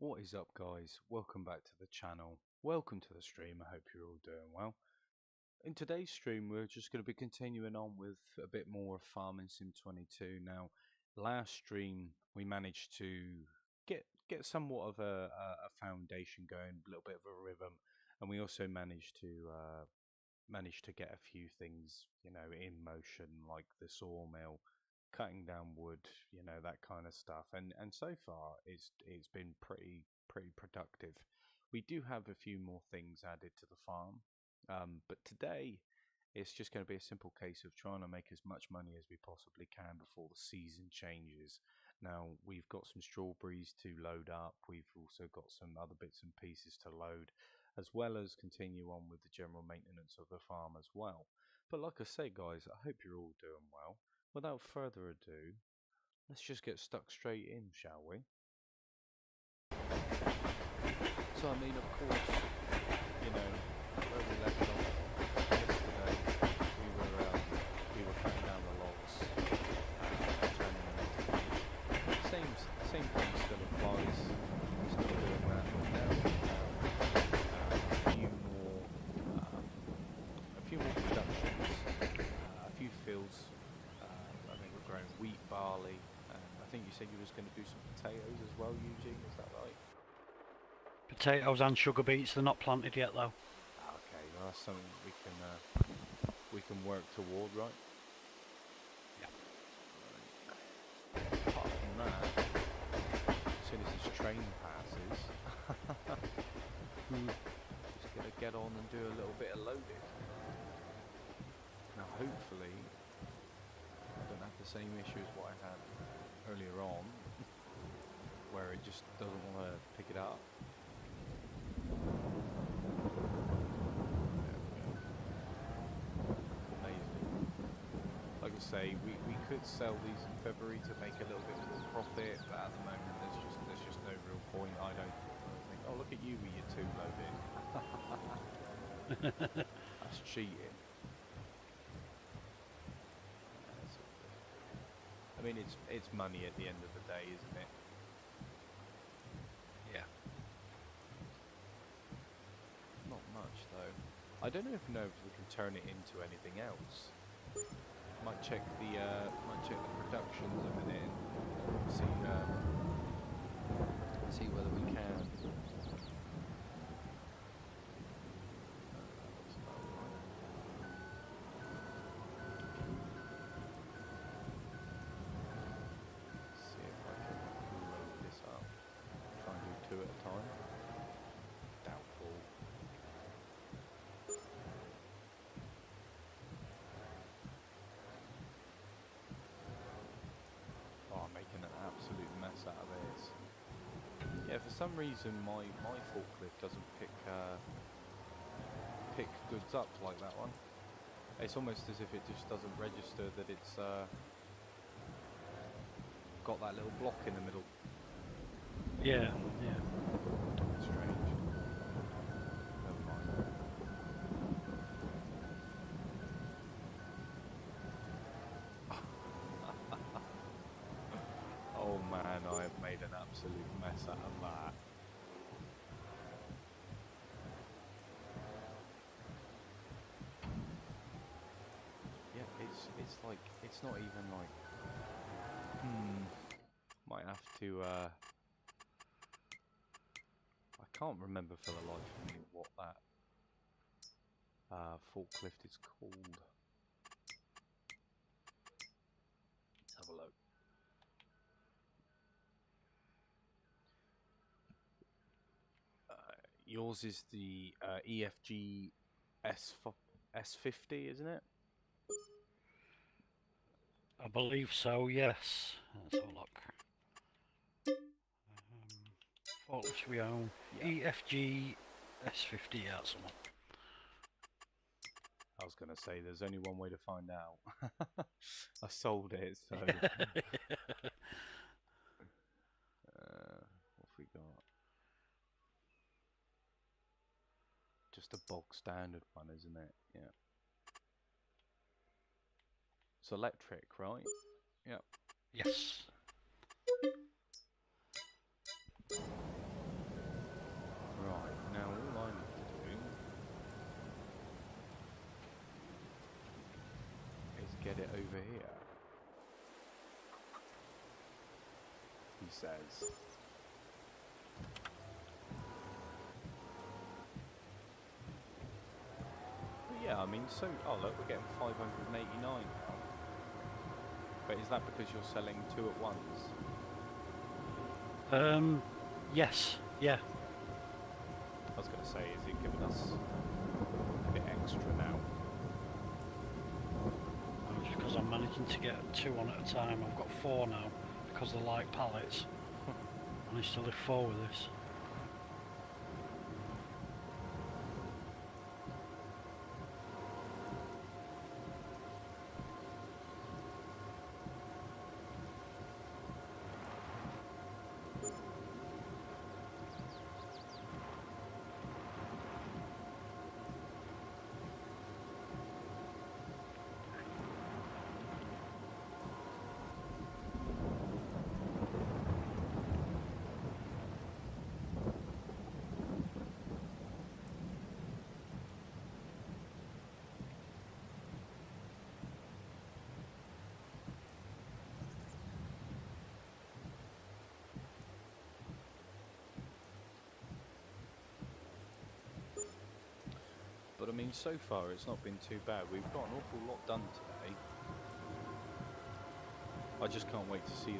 What is up, guys? Welcome back to the channel. Welcome to the stream. I hope you're all doing well. In today's stream, we're just going to be continuing on with a bit more of Farming Sim 22. Now, last stream we managed to get somewhat of a foundation going, a little bit of a rhythm, and we also managed to get a few things, in motion, like the sawmill, cutting down wood, that kind of stuff. And so far, it's been pretty productive. We do have a few more things added to the farm, but today it's just going to be a simple case of trying to make as much money as we possibly can before the season changes. Now, we've got some strawberries to load up. We've also got some other bits and pieces to load, as well as continue on with the general maintenance of the farm as well. But like I say, guys, I hope you're all doing well. Without further ado, let's just get stuck straight in, shall we? So, I mean, of course, where we left off yesterday, we were cutting down the logs, and turning them into hay. Same thing still applies. We're still doing that, but now we have a few more productions, a few fields. I think we're growing wheat, barley, and I think you said you was going to do some potatoes as well, Eugene. Is that right? Potatoes and sugar beets, they're not planted yet though. Okay, well that's something we can work toward, right? Yeah. Right. Apart from that, as soon as this train passes, just gonna get on and do a little bit of loading. Now, hopefully, I don't have the same issue as what I had earlier on, where it just doesn't want to pick it up. Like I say, we could sell these in February to make a little bit more profit, but at the moment there's just no real point. I don't think. Oh, look at you with your two loaded. That's cheating. I mean, it's money at the end of the day, isn't it? Yeah. Not much though. I don't know if we can turn it into anything else. Might check the productions a minute and see whether we can. See if I can load this up. Try and do two at a time. Doubtful. Oh, I'm making an absolute mess out of this. Yeah, for some reason my forklift doesn't pick goods up like that one. It's almost as if it just doesn't register that it's got that little block in the middle. Yeah. Strange. Never mind. Oh man, I have made an absolute mess out of that. Yeah, it's like, it's not even like, might have to, I can't remember for the life of me what that forklift is called. Let's have a look. Yours is the EFG S50, isn't it? I believe so, yes. Let's have a look. Forklifts we own. Yeah. EFG S50, yeah, that's the one. I was going to say, there's only one way to find out. I sold it, so... what have we got? Just a bog standard one, isn't it? Yeah. It's electric, right? Yep. Yes. get it over here. He says. But yeah, I mean, so oh look, we're getting 589 now. But is that because you're selling 2 at once? Yes, yeah. I was going to say, is it giving us a bit extra now? Just because I'm managing to get 2 on at a time. I've got 4 now because they're like pallets. I managed to lift 4 with this. But I mean, so far it's not been too bad. We've got an awful lot done today. I just can't wait to see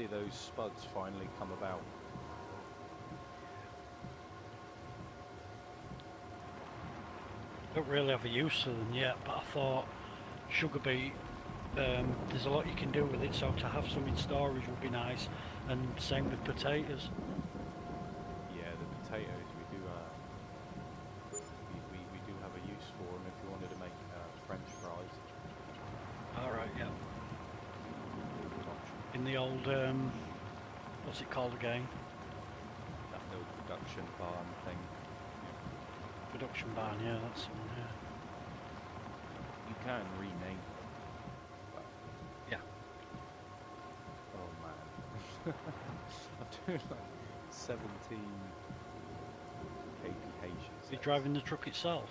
those spuds finally come about. Don't really have a use for them yet, but I thought sugar beet, there's a lot you can do with it, so to have some in storage would be nice, and same with potatoes. Yeah, the potatoes we do have a use for them if you wanted to make French fries. Alright, yeah. Good option. In the old, what's it called again? That little production barn thing. Production barn, yeah, that's the one, yeah. You can rename them. But Yeah. oh man. I'm doing like 17 kph. You're driving the truck itself?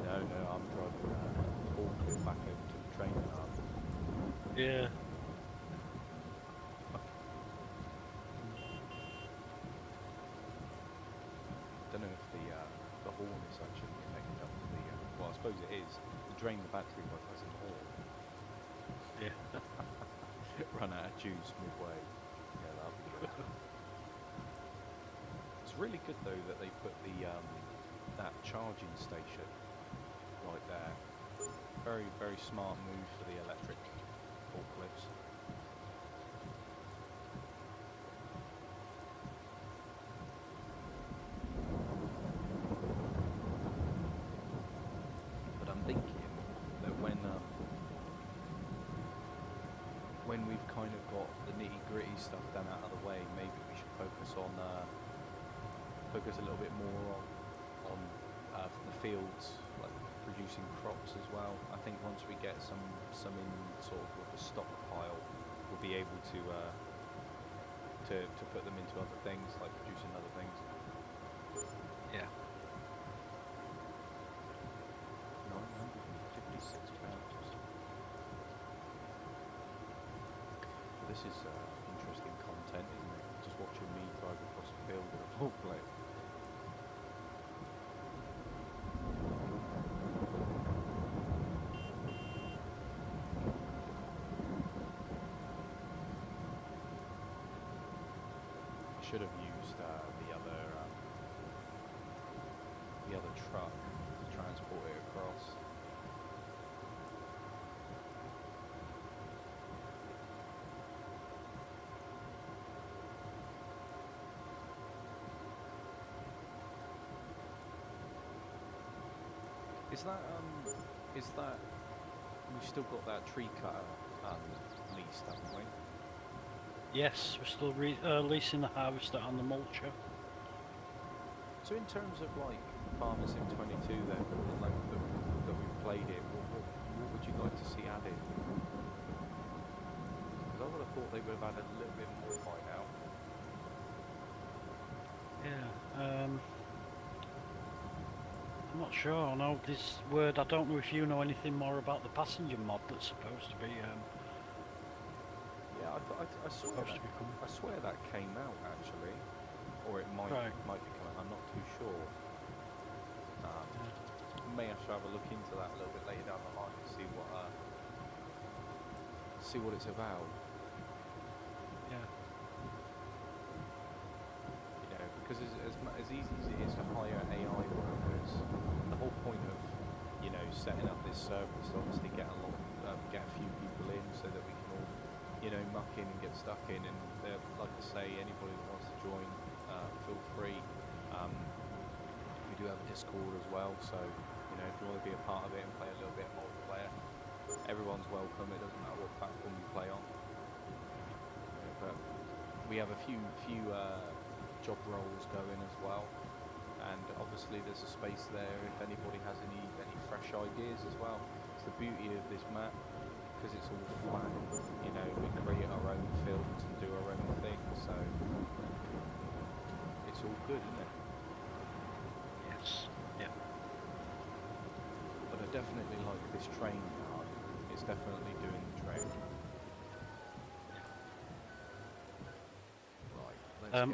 No, I'm driving a forklift back over to the training arm. Yeah. I don't know if the horn is actually connected up to the well, I suppose it is. To drain the battery by pressing the horn. Yeah. Run out of juice midway. Yeah, that'll be good. It's really good though that they put the that charging station right there. Very, very smart move for the electric forklifts. But I'm thinking that when we've kind of got the nitty-gritty stuff done out of the way, maybe we should focus a little bit more on the fields, like producing crops as well. I think once we get some in sort of like a stockpile, we'll be able to put them into other things, like producing other things. Yeah. 956 pounds. This is interesting content, isn't it? Just watching me drive across the field with a forklift. Should have used the other truck to transport it across. Is that we've still got that tree cutter leased, haven't we? Yes, we're still leasing the harvester and the mulcher. So in terms of like Farming Sim 22 then, like that we played it, what would you like to see added? Because I would have thought they would have added a little bit more by now. Yeah, I'm not sure. I know this word. I don't know if you know anything more about the passenger mod that's supposed to be Yeah, I swear supposed that to be coming. I swear that came out actually, or it might Right. be coming. I'm not too sure. Um, may have to have a look into that a little bit later down the line to see what it's about. Yeah. You know, because as easy as it is to hire AI workers, the whole point of setting up this service is obviously get a few people in so that we can all muck in and get stuck in. And like I say, anybody that wants to join, feel free. We do have a Discord as well, so if you want to be a part of it and play a little bit of multiplayer, everyone's welcome. It doesn't matter what platform you play on. But we have a few job roles going as well, and obviously there's a space there if anybody has any fresh ideas as well. It's the beauty of this map, because it's all flat. We create our own fields and do our own thing, so it's all good, isn't it? Yes. Yeah. But I definitely like this train yard. It's definitely doing the trick.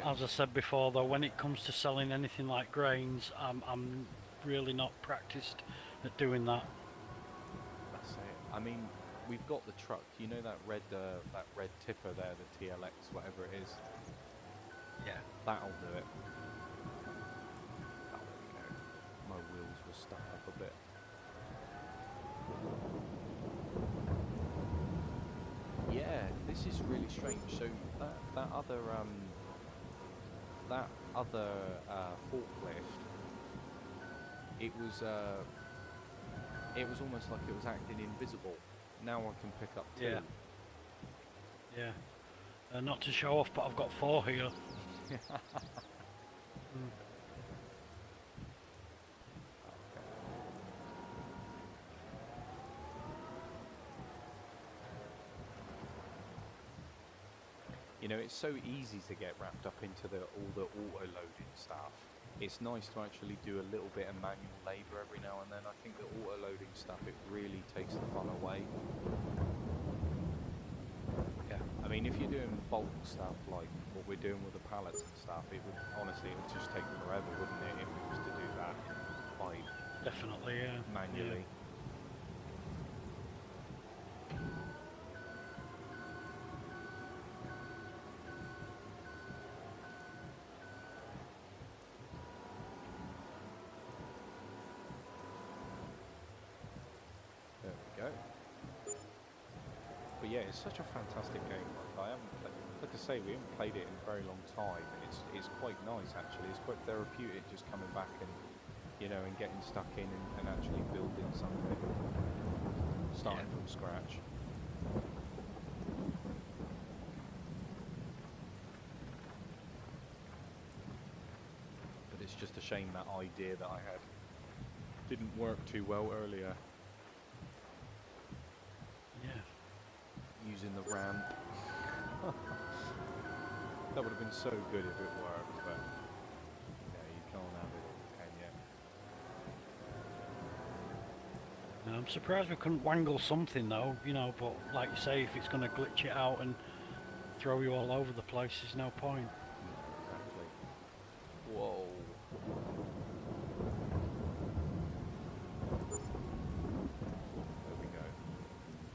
As I said before, though, when it comes to selling anything like grains, I'm really not practiced at doing that. That's it. I mean, we've got the truck. You know that red tipper there, the TLX, whatever it is. Yeah. That'll do it. Oh, there we go. My wheels were stuck up a bit. Yeah, this is really strange. So that other forklift, it was almost like it was acting invisible. Now I can pick up two. Yeah. Not to show off, but I've got 4 here. It's so easy to get wrapped up into all the auto-loading stuff. It's nice to actually do a little bit of manual labour every now and then. I think the auto-loading stuff, it really takes the fun away. Yeah. I mean, if you're doing bulk stuff like what we're doing with the pallets and stuff, it would just take forever, wouldn't it, if we was to do that Definitely, yeah. manually. Yeah. But yeah, it's such a fantastic game. Like I say, we haven't played it in a very long time, and it's quite nice actually. It's quite therapeutic just coming back and and getting stuck in and actually building something, starting from scratch. But it's just a shame that idea that I had didn't work too well earlier. Using the ramp. That would have been so good if it worked, but you can't have it all, can you? No, I'm surprised we couldn't wangle something though, but like you say, if it's going to glitch it out and throw you all over the place, there's no point. No, exactly. Whoa. There we go.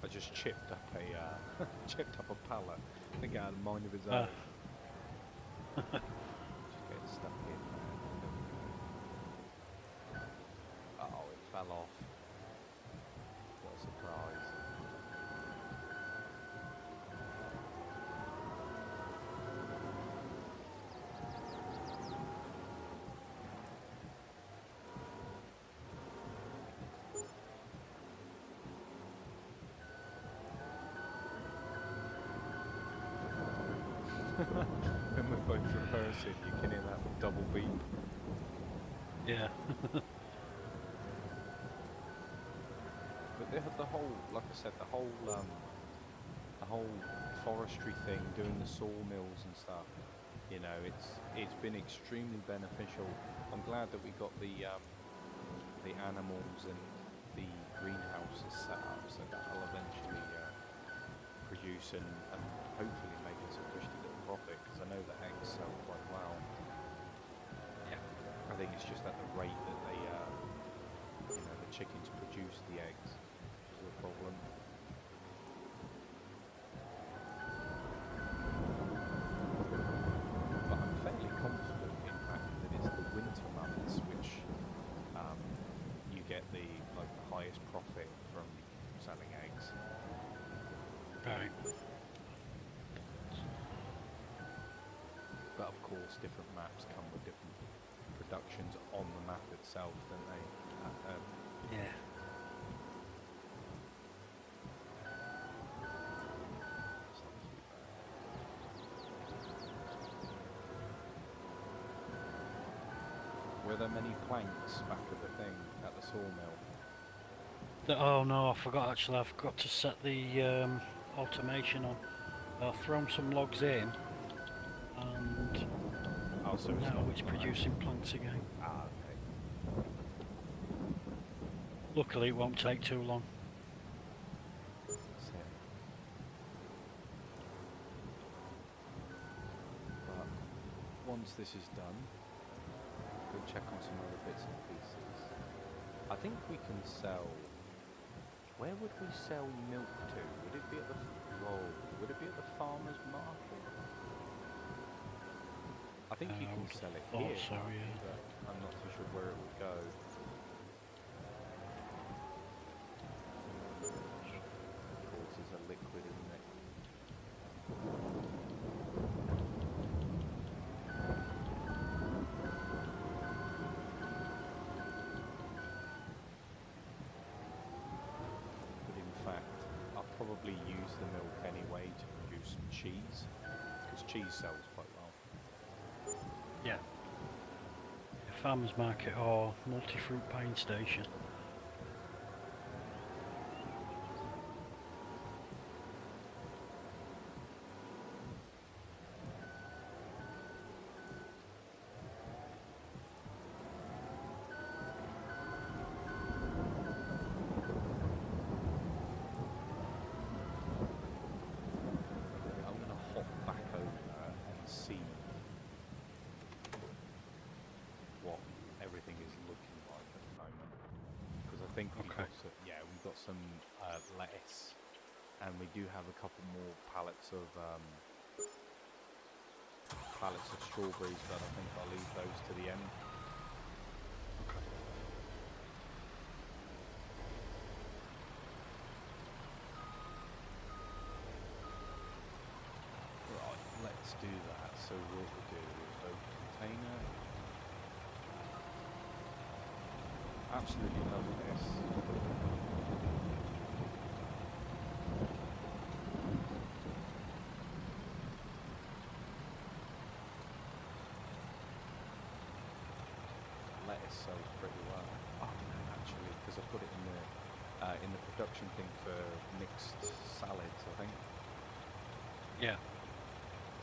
I just chipped up a pallet. I think I had a mind of its own. Just getting stuck in there. There we go. Oh, it fell off. What a surprise. When we're both reversing, you can hear that double beep. Yeah. But the whole, like I said, the whole forestry thing, doing the sawmills and stuff, it's been extremely beneficial. I'm glad that we got the the animals and the greenhouse is set up, so that'll eventually produce and hopefully make us a cushy little profit, because I know that eggs sell quite well. Yeah. I think it's just at the rate that they, the chickens produce the eggs is the problem. But I'm fairly confident, in fact, that it's the winter months which you get the highest profit from selling eggs. Right. But of course, different maps come with different productions on the map itself, don't they? Yeah. It's not too bad. Were there many planks back at the thing, at the sawmill? Oh no, I forgot actually. I forgot to set the automation on. I've thrown some logs in, and Oh, so it's now not it's producing planks again. Ah, okay. Luckily, it won't take too long. That's it. But once this is done, we'll check on some other bits and pieces. I think we can sell. Where would we sell milk to? Would it be at the Would it be at the farmer's market? I think you I can would have sell it thought here, so, can't you? yeah. But I'm not too sure where it would go. Of course, it's a liquid, isn't it? But in fact, I'll probably use the milk anyway to produce some cheese, because cheese sells quite well. Yeah. Farmers market or multi-fruit buying station. I'm going to hop back over and see what everything is looking like at the moment, because I think we've got some, we've got some lettuce, and we do have a couple more pallets of strawberries, but I think I'll leave those to the end. Okay. Right, let's do that. So what we'll do is open container. Absolutely love this. Lettuce sells pretty well. Oh no, actually, because I've got it in the production thing for mixed salads, I think. Yeah.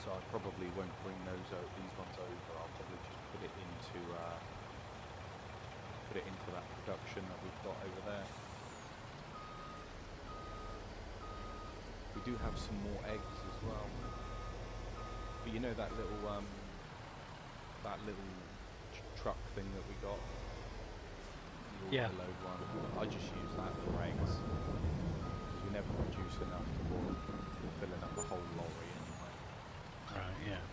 So I probably won't bring these ones over. I'll probably just put it into that production that we've got over there. We do have some more eggs as well. But you know that little truck thing that we got? The Yeah. load one. I just use that for eggs, because we never produce enough for filling up a whole lorry anyway. Right. Yeah.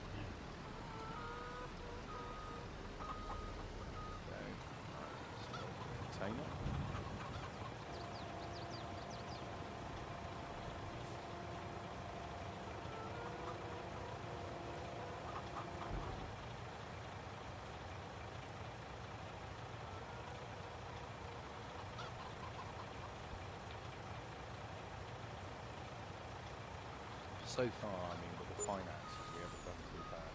So container. So far, I mean, with the finances, we haven't done too bad.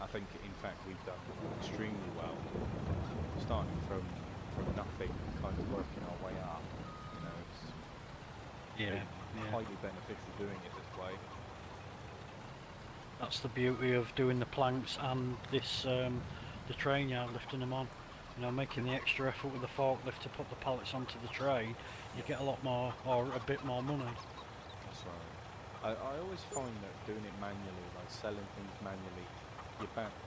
I think, in fact, we've done extremely well, starting from nothing, kind of working our way up. You know, it's Yeah. highly beneficial doing it this way. That's the beauty of doing the planks and this the train yard, lifting them on. You know, making the extra effort with the forklift to put the pallets onto the tray, you get a lot more, or a bit more money. That's right. I always find that doing it manually, like selling things manually,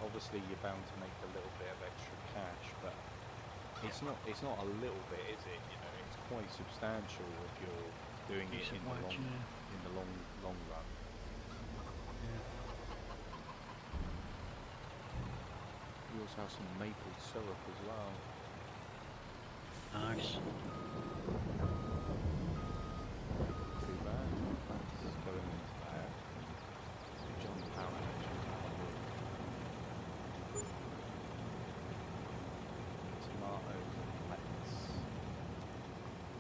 obviously you're bound to make a little bit of extra cash, but it's not a little bit, is it? You know, it's quite substantial if you're doing it in the long run. Yeah. We also have some maple syrup as well. Nice. Too bad. That's going into there. Jump out and actually have a look. Tomatoes and lettuce.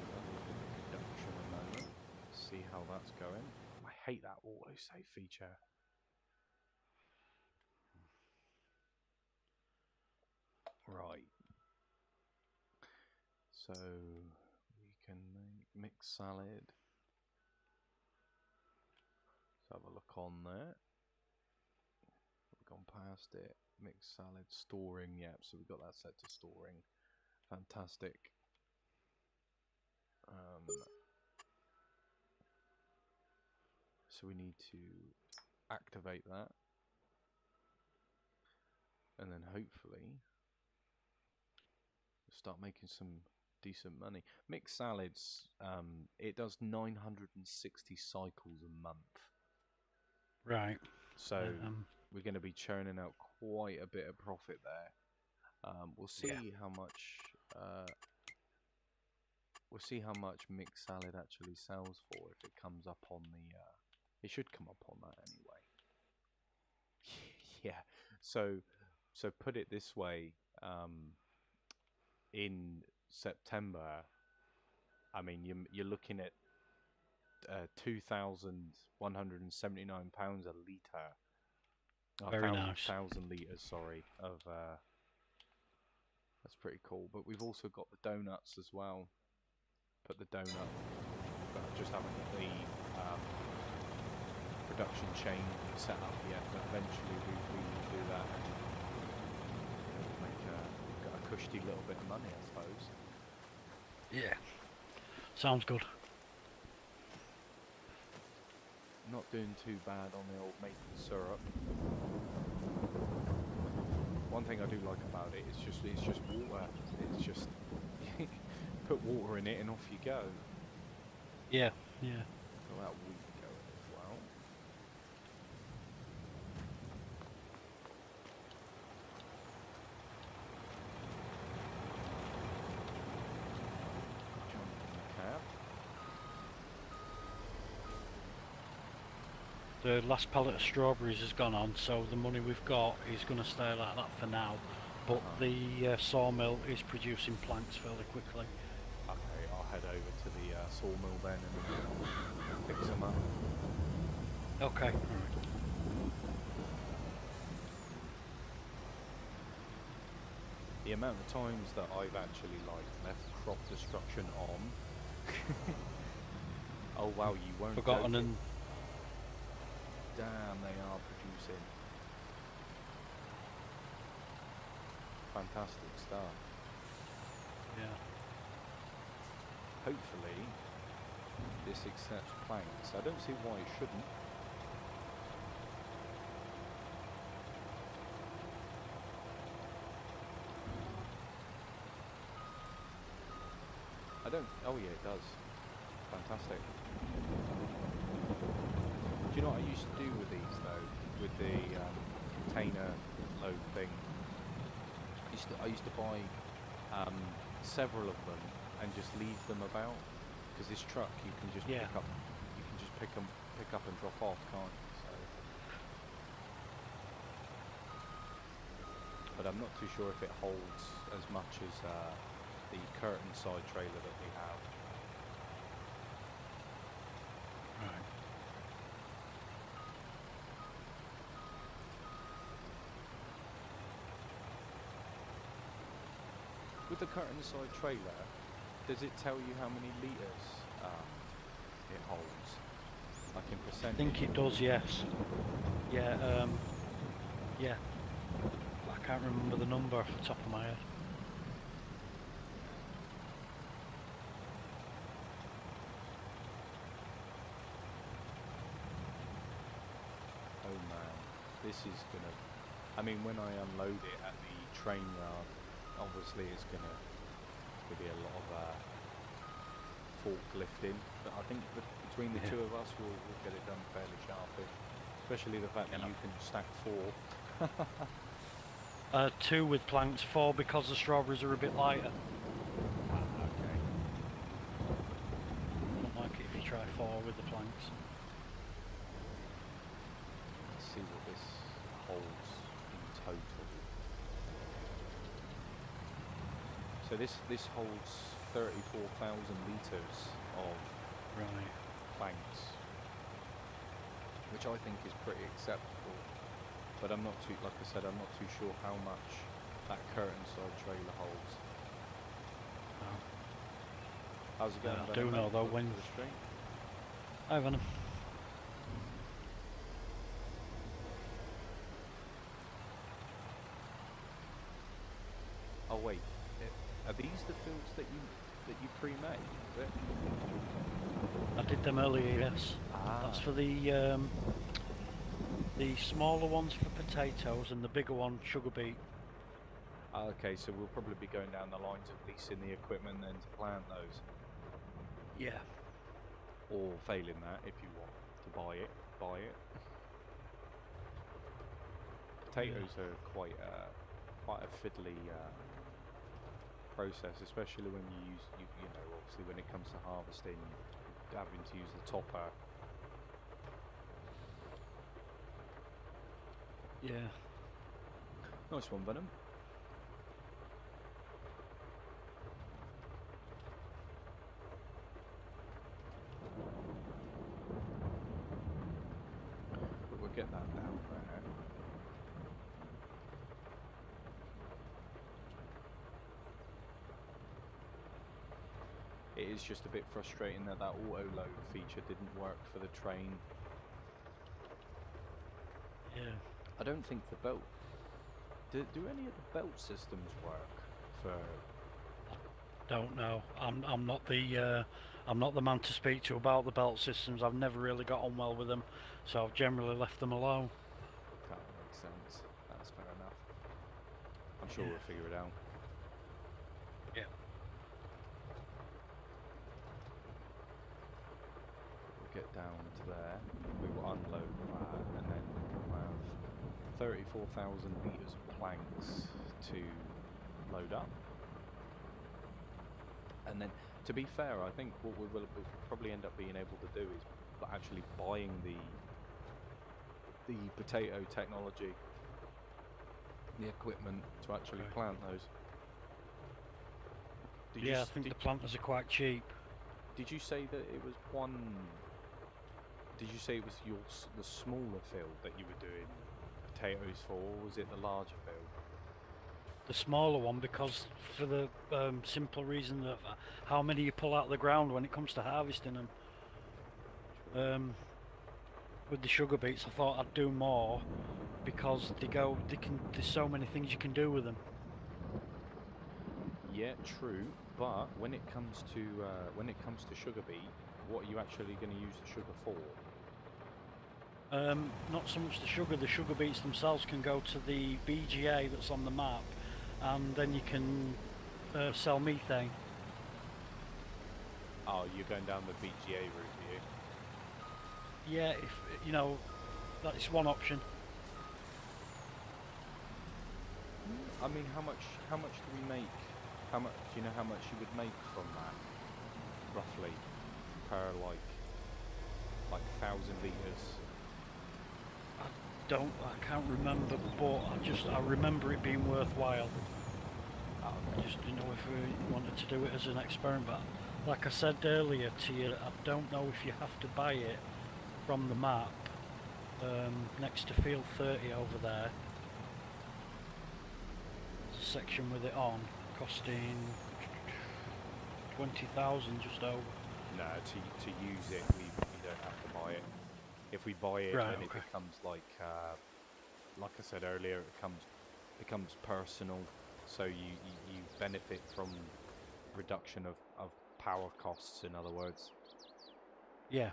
Have a look at the production a moment. See how that's going. I hate that autosave feature. Right. So we can make mixed salad. Let's have a look on there. We've gone past it. Mixed salad, storing, yep, so we've got that set to storing. Fantastic. So we need to activate that. And then hopefully start making some decent money. Mixed salads, it does 960 cycles a month. Right. So we're going to be churning out quite a bit of profit there. We'll see how much. We'll see how much mixed salad actually sells for if it comes up on the. It should come up on that anyway. Yeah. So put it this way. In September, I mean, you're looking at £2,179 a litre. Very nice. 1,000 litres, sorry, of. That's pretty cool. But we've also got the donuts as well. Put the donut. But I just haven't got the production chain set up yet. But eventually we will do that and make a cushy little bit of money, I suppose. Yeah. Sounds good. Not doing too bad on the old maple syrup. One thing I do like about it is it's just water. It's just put water in it and off you go. Yeah, yeah. Got that wheat going as well. Jump in the cab. The last pallet of strawberries has gone on, so the money we've got is going to stay like that for now. But the sawmill is producing planks fairly quickly. Okay, I'll head over to the sawmill then and pick some up. Okay. The amount of times that I've actually left crop destruction on. Oh wow, you weren't Forgotten joking. and Damn, they are producing fantastic stuff. yeah. Hopefully this accepts planks. I don't see why it shouldn't. Oh yeah, it does. Fantastic. Do you know what I used to do with these though? With the container load thing? I used to buy several of them and just leave them about, because this truck you can just pick up and drop off, can't you? So, but I'm not too sure if it holds as much as the curtain side trailer that we have. Right. With the curtain side trailer, does it tell you how many litres it holds? Like in percentage? I think it does, yes. Yeah, yeah. I can't remember the number off the top of my head. this is gonna. I mean, when I unload it at the train yard, obviously it's gonna be a lot of forklifting. But I think between the two of us, we'll get it done fairly sharpish. Especially the fact that you can stack 4. 2 with planks, 4 because the strawberries are a bit lighter. Okay. Don't like it if you try 4 with the planks. Let's see what this holds in total. So this holds 34,000 litres of planks, which I think is pretty acceptable. But I'm not too, like I said, I'm not too sure how much that curtain side trailer holds. No. How's it going? I do know though when. Hi Venom. Oh wait, are these the fields that you pre-made? Is it? I did them earlier, yes. That's for the smaller ones for potatoes and the bigger one sugar beet. Okay, so we'll probably be going down the lines of leasing the equipment then to plant those. Yeah. Or failing that, if you want to buy it. Potatoes are quite a fiddly process, especially when you use, you know, obviously when it comes to harvesting, having to use the topper. Yeah. Nice one, Venom. But we'll get that down there. It is just a bit frustrating that auto load feature didn't work for the train. Yeah. I don't think the belt. Do any of the belt systems work for? Don't know. I'm not the man to speak to about the belt systems. I've never really got on well with them, so I've generally left them alone. That makes sense. That's fair enough. I'm sure we'll figure it out. Yeah. We'll get down to there. We will unload that, and then we'll have 34,000 litres of planks to load up. And then, to be fair, I think what we'll probably end up being able to do is actually buying the potato technology, the equipment to actually plant those. I think the planters are quite cheap. Did you say that it was one? Did you say it was the smaller field that you were doing potatoes for, or was it the larger field? The smaller one, because for the simple reason of how many you pull out of the ground when it comes to harvesting them. With the sugar beets, I thought I'd do more because there's so many things you can do with them. Yeah, true. But when it comes to sugar beet, what are you actually going to use the sugar for? Not so much the sugar beets themselves can go to the BGA that's on the map, and then you can sell methane. Oh, you're going down the BGA route, are you? Yeah, if you know, that's one option. I mean, how much do we make? Do you know how much you would make from that, roughly, per like 1,000 litres? I can't remember, but I remember it being worthwhile. Oh, okay. I just didn't know if we wanted to do it as an experiment. But like I said earlier to you, I don't know if you have to buy it from the map next to Field 30 over there. There's a section with it on, costing 20,000 just over. No, to use it, we don't have to buy it. If we buy it, then it becomes like I said earlier, it becomes personal. So you benefit from reduction of power costs. In other words. Yeah.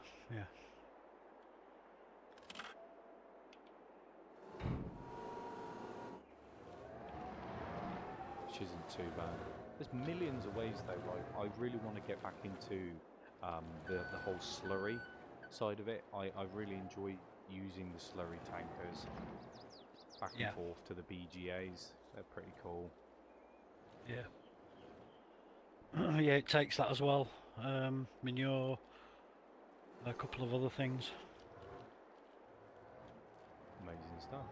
which isn't too bad. There's millions of ways though. Like I really want to get back into the whole slurry side of it. I really enjoy using the slurry tankers back and forth to the BGAs. They're pretty cool. Yeah. Yeah, it takes that as well. Manure, a couple of other things. Amazing stuff.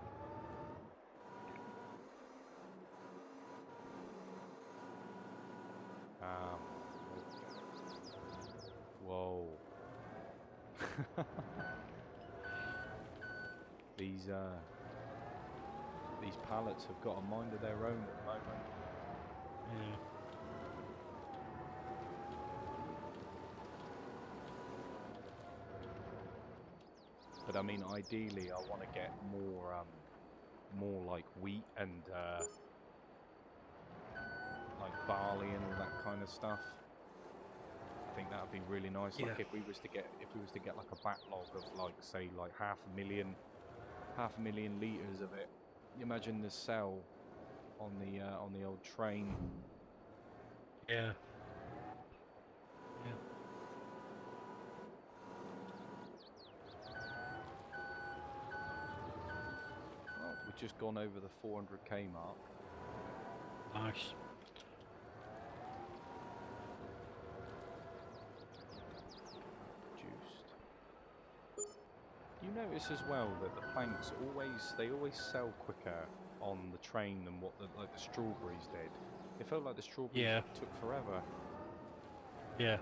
Whoa. These pallets have got a mind of their own at the moment. Yeah. But I mean, ideally, I want to get more like wheat and like barley and all that kind of stuff. I think that would be really nice. Like if we was to get like a backlog of like say like half a million liters of it. You imagine the cell on the old train. Yeah. Well, we've just gone over the 400k mark. Nice. You notice as well that the planks always sell quicker on the train than what the strawberries did. It felt like the strawberries took forever. Yeah.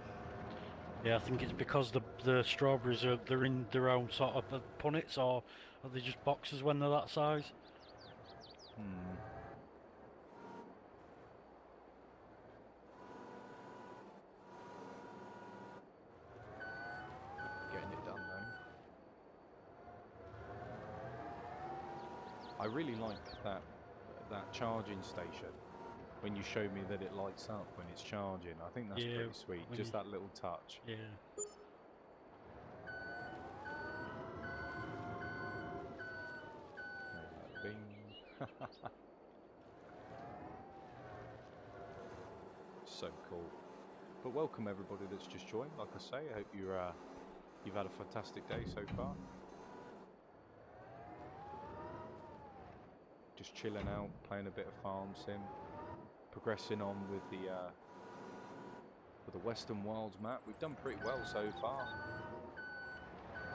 Yeah, I think it's because the strawberries they're in their own sort of punnets, or are they just boxes when they're that size? Getting it done though. I really like that charging station when you show me that it lights up when it's charging. I think that's pretty sweet. Just that little touch. Yeah. Bing. So cool. But welcome everybody that's just joined. Like I say, I hope you've had a fantastic day so far. Just chilling out, playing a bit of farm sim, progressing on with the Western Wilds map. We've done pretty well so far.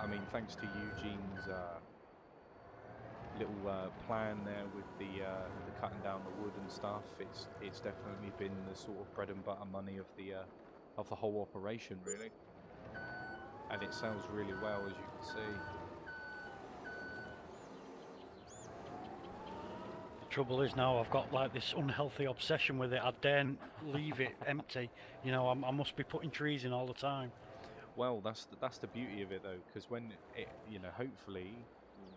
I mean, thanks to Eugene's little plan there with the cutting down the wood and stuff, it's definitely been the sort of bread and butter money of the whole operation, really. And it sells really well, as you can see. Trouble is now I've got like this unhealthy obsession with it. I daren't leave it empty. You know, I must be putting trees in all the time. Well, that's the beauty of it though, because when it, you know, hopefully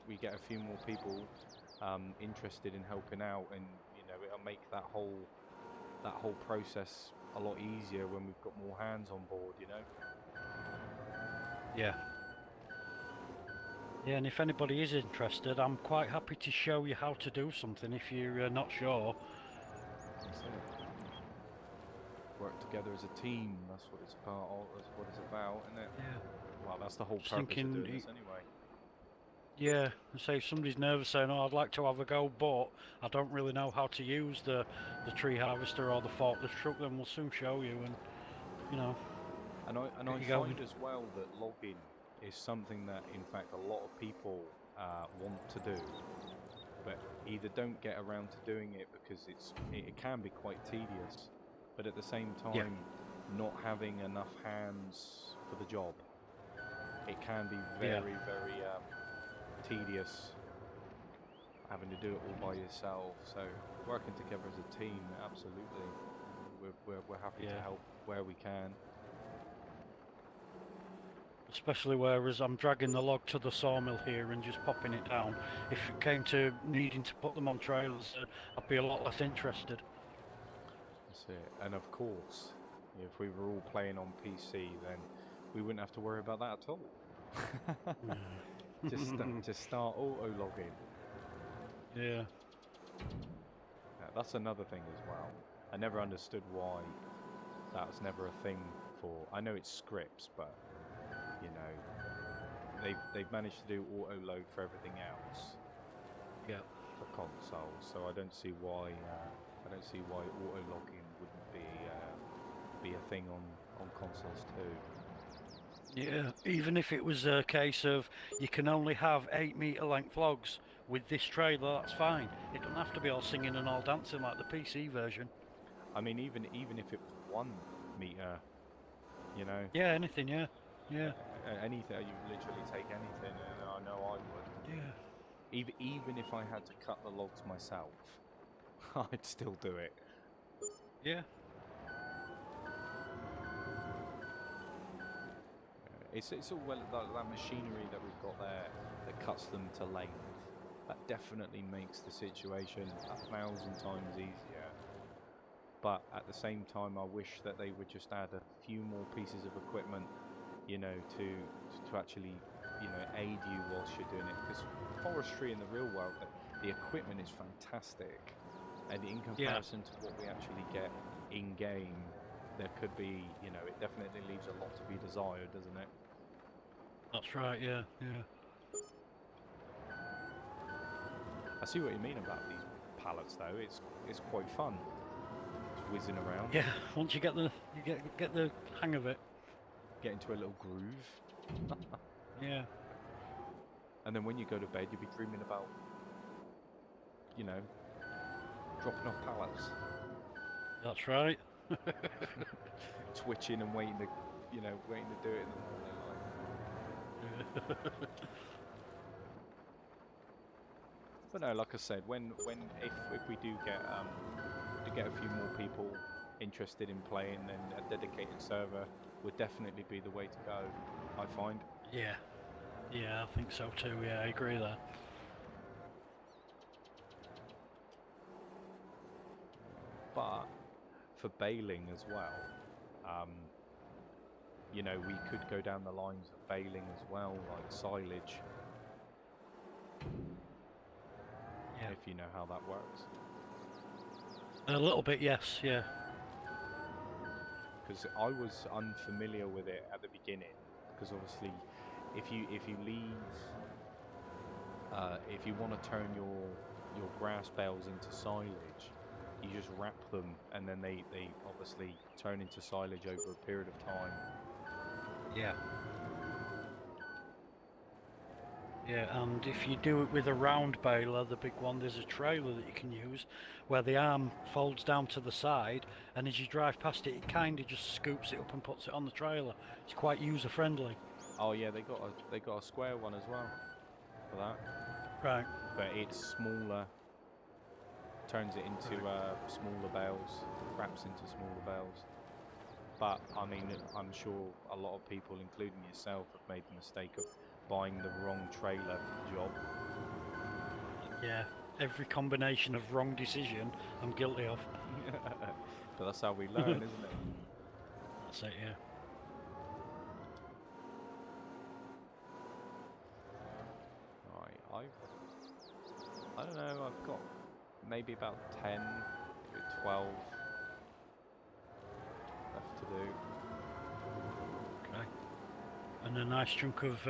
we get a few more people interested in helping out, and you know, it'll make that whole process a lot easier when we've got more hands on board, you know. Yeah. Yeah, and if anybody is interested, I'm quite happy to show you how to do something if you're not sure. That's it. Work together as a team, that's what it's part of, that's what it's about, isn't it? Yeah. Well, that's the whole purpose of doing this anyway. Yeah, and say if somebody's nervous saying, oh, I'd like to have a go, but I don't really know how to use the tree harvester or the forklift truck, then we'll soon show you, and, you know. And I find as well that logging is something that, in fact, a lot of people want to do, but either don't get around to doing it because it can be quite tedious, but at the same time, not having enough hands for the job. It can be very tedious having to do it all by yourself. So working together as a team, absolutely, we're happy to help where we can. Especially whereas I'm dragging the log to the sawmill here and just popping it down. If it came to needing to put them on trailers, I'd be a lot less interested. That's it. And of course, if we were all playing on PC, then we wouldn't have to worry about that at all. Just start auto logging. Yeah. That's another thing as well. I never understood why that was never a thing for. I know it's scripts, but you know, they've managed to do auto load for everything else. Yeah. For consoles, so I don't see why auto logging wouldn't be a thing on consoles too. Yeah, even if it was a case of you can only have 8 meter length logs with this trailer, that's fine. It doesn't have to be all singing and all dancing like the PC version. I mean, even if it was 1 meter, you know. Yeah, anything, yeah. Yeah. Anything, you literally take anything, and I know I would. Yeah. Even if I had to cut the logs myself, I'd still do it. Yeah. It's all well that machinery that we've got there that cuts them to length. That definitely makes the situation 1,000 times easier. But at the same time, I wish that they would just add a few more pieces of equipment, you know, to actually, you know, aid you whilst you're doing it. Because forestry in the real world, the equipment is fantastic, and in comparison to what we actually get in game, there could be, you know, it definitely leaves a lot to be desired, doesn't it? That's right, yeah, yeah. I see what you mean about these pallets, though. It's quite fun, just whizzing around. Yeah, once you get the get the hang of it. Get into a little groove. Yeah. And then when you go to bed, you'll be dreaming about, you know, dropping off pallets. That's right. Twitching and waiting to do it in the morning. Yeah. But no, like I said, if we do get a few more people interested in playing, then a dedicated server would definitely be the way to go, I find. Yeah. Yeah, I think so too. Yeah, I agree there. But for baling as well, you know, we could go down the lines of baling as well, like silage. Yeah. If you know how that works. A little bit, yes. Yeah. Because I was unfamiliar with it at the beginning. Because obviously, if you want to turn your grass bales into silage, you just wrap them, and then they obviously turn into silage over a period of time. Yeah. Yeah, and if you do it with a round baler, the big one, there's a trailer that you can use where the arm folds down to the side, and as you drive past it, it kind of just scoops it up and puts it on the trailer. It's quite user friendly. Oh yeah, they got a square one as well for that. Right. But it's smaller. Turns it into smaller bales, wraps into smaller bales. But I mean, I'm sure a lot of people, including yourself, have made the mistake of buying the wrong trailer for the job. Yeah, every combination of wrong decision I'm guilty of. But that's how we learn, isn't it? That's it, yeah. Right, I don't know, I've got maybe about 10, 12 left to do. Okay. And a nice chunk of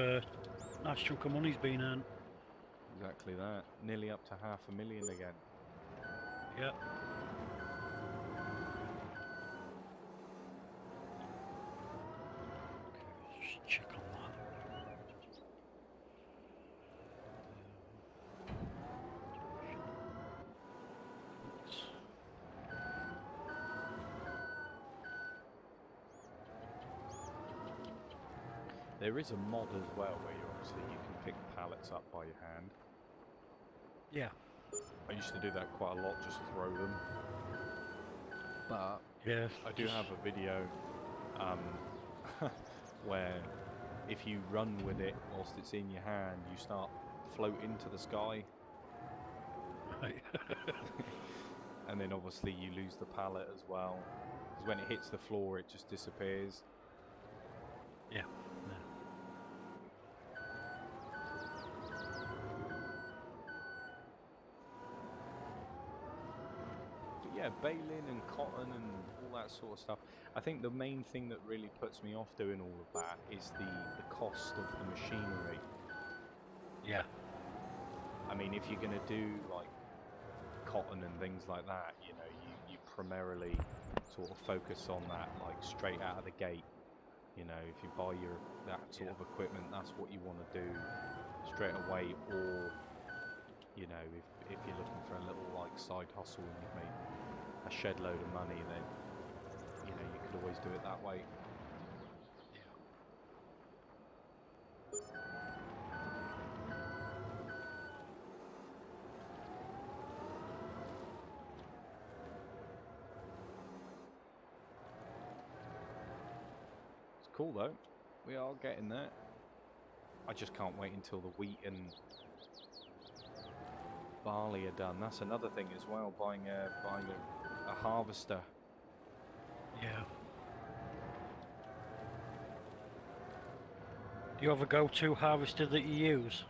money's been earned. Exactly that. Nearly up to 500,000 again. Yeah. Okay, just check on that. There is a mod as well where you can pick pallets up by your hand. Yeah. I used to do that quite a lot, just throw them. But Yeah. I do have a video where if you run with it whilst it's in your hand, you start floating to the sky. Right. And then obviously you lose the pallet as well. Because when it hits the floor, it just disappears. Yeah. yeah, baling and cotton and all that sort of stuff. I think the main thing that really puts me off doing all of that is the cost of the machinery. Yeah. I mean, if you're going to do like cotton and things like that, you know, you primarily sort of focus on that like straight out of the gate. You know, if you buy that sort of equipment, that's what you want to do straight away. Or, you know, if you're looking for a little like side hustle and you've made a shed load of money, then, you know, you could always do it that way. It's cool though. We are getting there. I just can't wait until the wheat and barley are done. That's another thing as well, buying a harvester. Yeah. Do you have a go-to harvester that you use?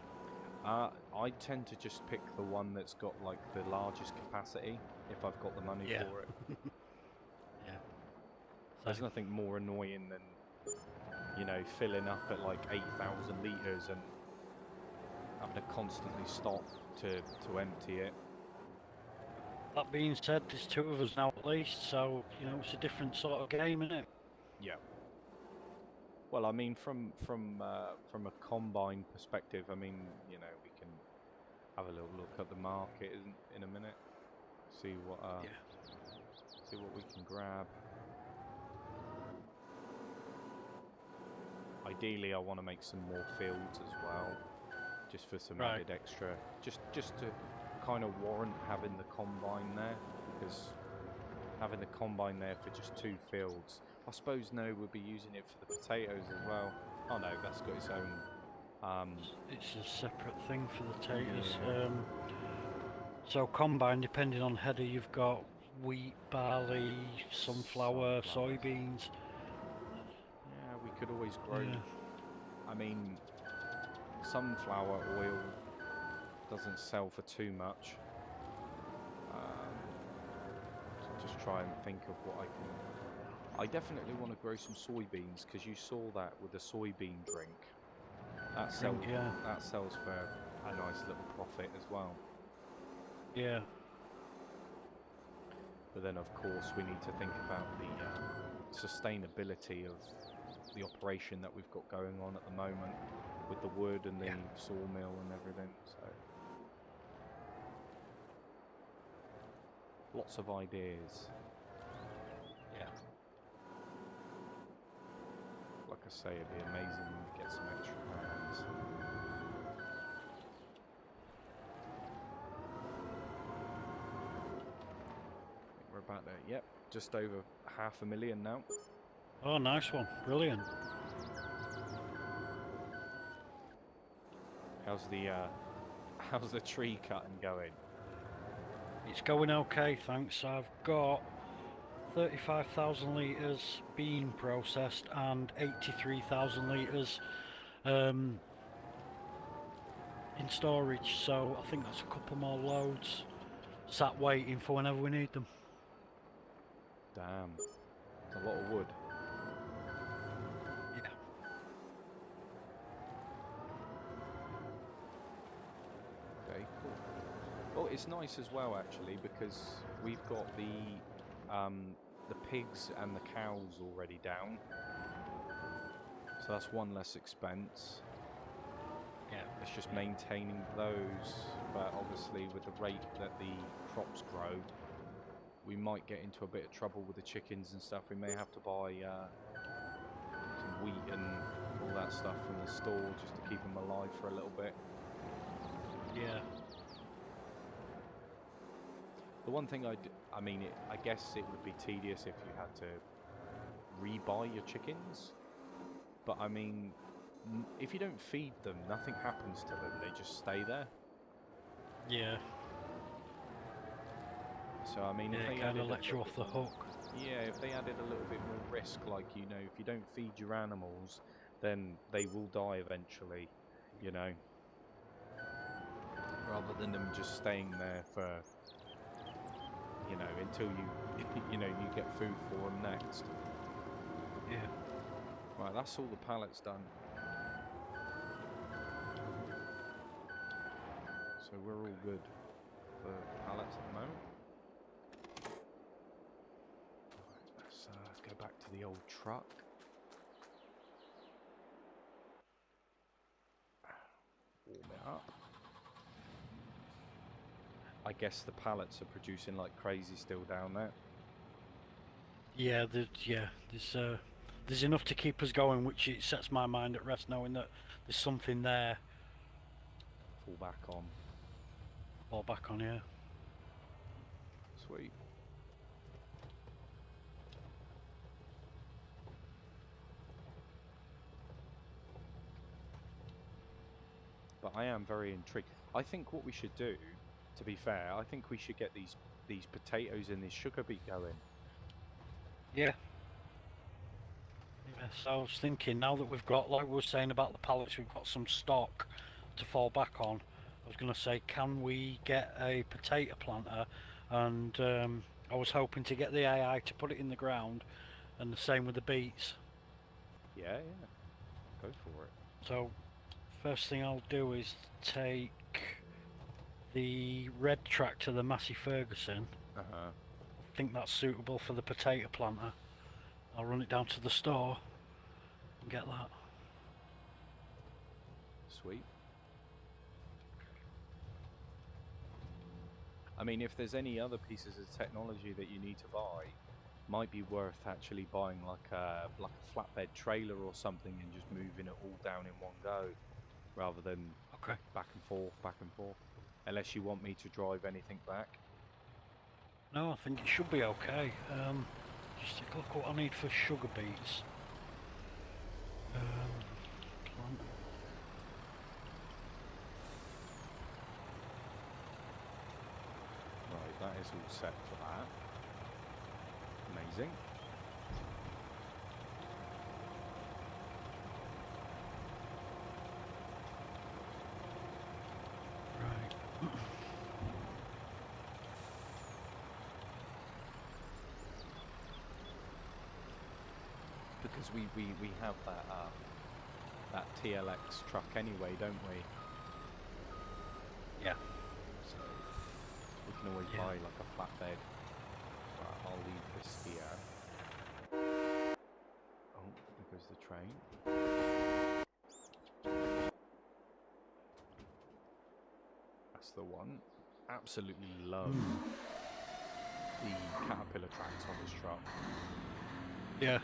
I tend to just pick the one that's got like the largest capacity if I've got the money for it. Yeah. There's nothing more annoying than, you know, filling up at like 8,000 litres and having to constantly stop to empty it. That being said, there's two of us now at least, so, you know, it's a different sort of game, isn't it? Yeah. Well, I mean, from a combine perspective, I mean, you know, we can have a little look at the market in a minute, see what we can grab. Ideally, I want to make some more fields as well, just for some added extra, just to kind of warrant having the combine there, because having the combine there for just 2 fields. I suppose no, we'll be using it for the potatoes as well. Oh no, that's got its own. It's a separate thing for the potatoes. Yeah. So combine, depending on header, you've got wheat, barley, sunflower, soybeans. Yeah, we could always grow. Yeah. I mean, sunflower oil doesn't sell for too much. Just try and think of what I can. I definitely want to grow some soybeans, because you saw that with the soybean drink. That sells for a nice little profit as well. Yeah. But then, of course, we need to think about the sustainability of the operation that we've got going on at the moment with the wood and the sawmill and everything. So, lots of ideas. Yeah. Like I say, it'd be amazing to get some extra hands. We're about there. Yep, just over 500,000 now. Oh, nice one. Brilliant. How's the tree cutting going? It's going okay, thanks. I've got 35,000 litres being processed and 83,000 litres in storage, so I think that's a couple more loads sat waiting for whenever we need them. Damn, it's a lot of wood. Yeah. Okay, cool. Well, it's nice as well actually, because we've got the pigs and the cows already down, so that's one less expense. Yeah. It's just maintaining those, but obviously with the rate that the crops grow, we might get into a bit of trouble with the chickens and stuff. We may have to buy some wheat and all that stuff from the store just to keep them alive for a little bit. Yeah. The one thing I mean, I guess it would be tedious if you had to rebuy your chickens, but I mean, if you don't feed them, nothing happens to them. They just stay there. Yeah. So I mean, if they kind of let you off the hook. Yeah, if they added a little bit more risk, like, you know, if you don't feed your animals, then they will die eventually, you know, rather than them just staying there for you know, until you, you know, you get food for them next. Yeah. Right, that's all the pallets done. So we're all good for pallets at the moment. Right, let's go back to the old truck. Warm it up. I guess the pallets are producing like crazy still down there. Yeah, there's enough to keep us going, which it sets my mind at rest knowing that there's something there. Fall back on. Fall back on here. Sweet. But I am very intrigued. I think what we should do, to be fair, I think we should get these potatoes and this sugar beet going. Yeah. Yeah, so I was thinking, now that we've got, like we were saying about the pallets, we've got some stock to fall back on. I was going to say, can we get a potato planter? And I was hoping to get the AI to put it in the ground, and the same with the beets. Yeah, yeah. Go for it. So, first thing I'll do is take the red tractor, the Massey Ferguson. Uh-huh. I think that's suitable for the potato planter. I'll run it down to the store and get that. Sweet. I mean, if there's any other pieces of technology that you need to buy, might be worth actually buying like a flatbed trailer or something and just moving it all down in one go, rather than Okay. back and forth. Unless you want me to drive anything back. No, I think it should be okay. Just take a look what I need for sugar beets. Plant. Right, that is all set for that. Amazing. Right. Because we have that TLX truck anyway, don't we? Yeah. So we can always Yeah. buy like a flatbed. Right, I'll leave this here. Oh, there goes the train. That's the one. Absolutely love the Caterpillar tracks on this truck. Yeah.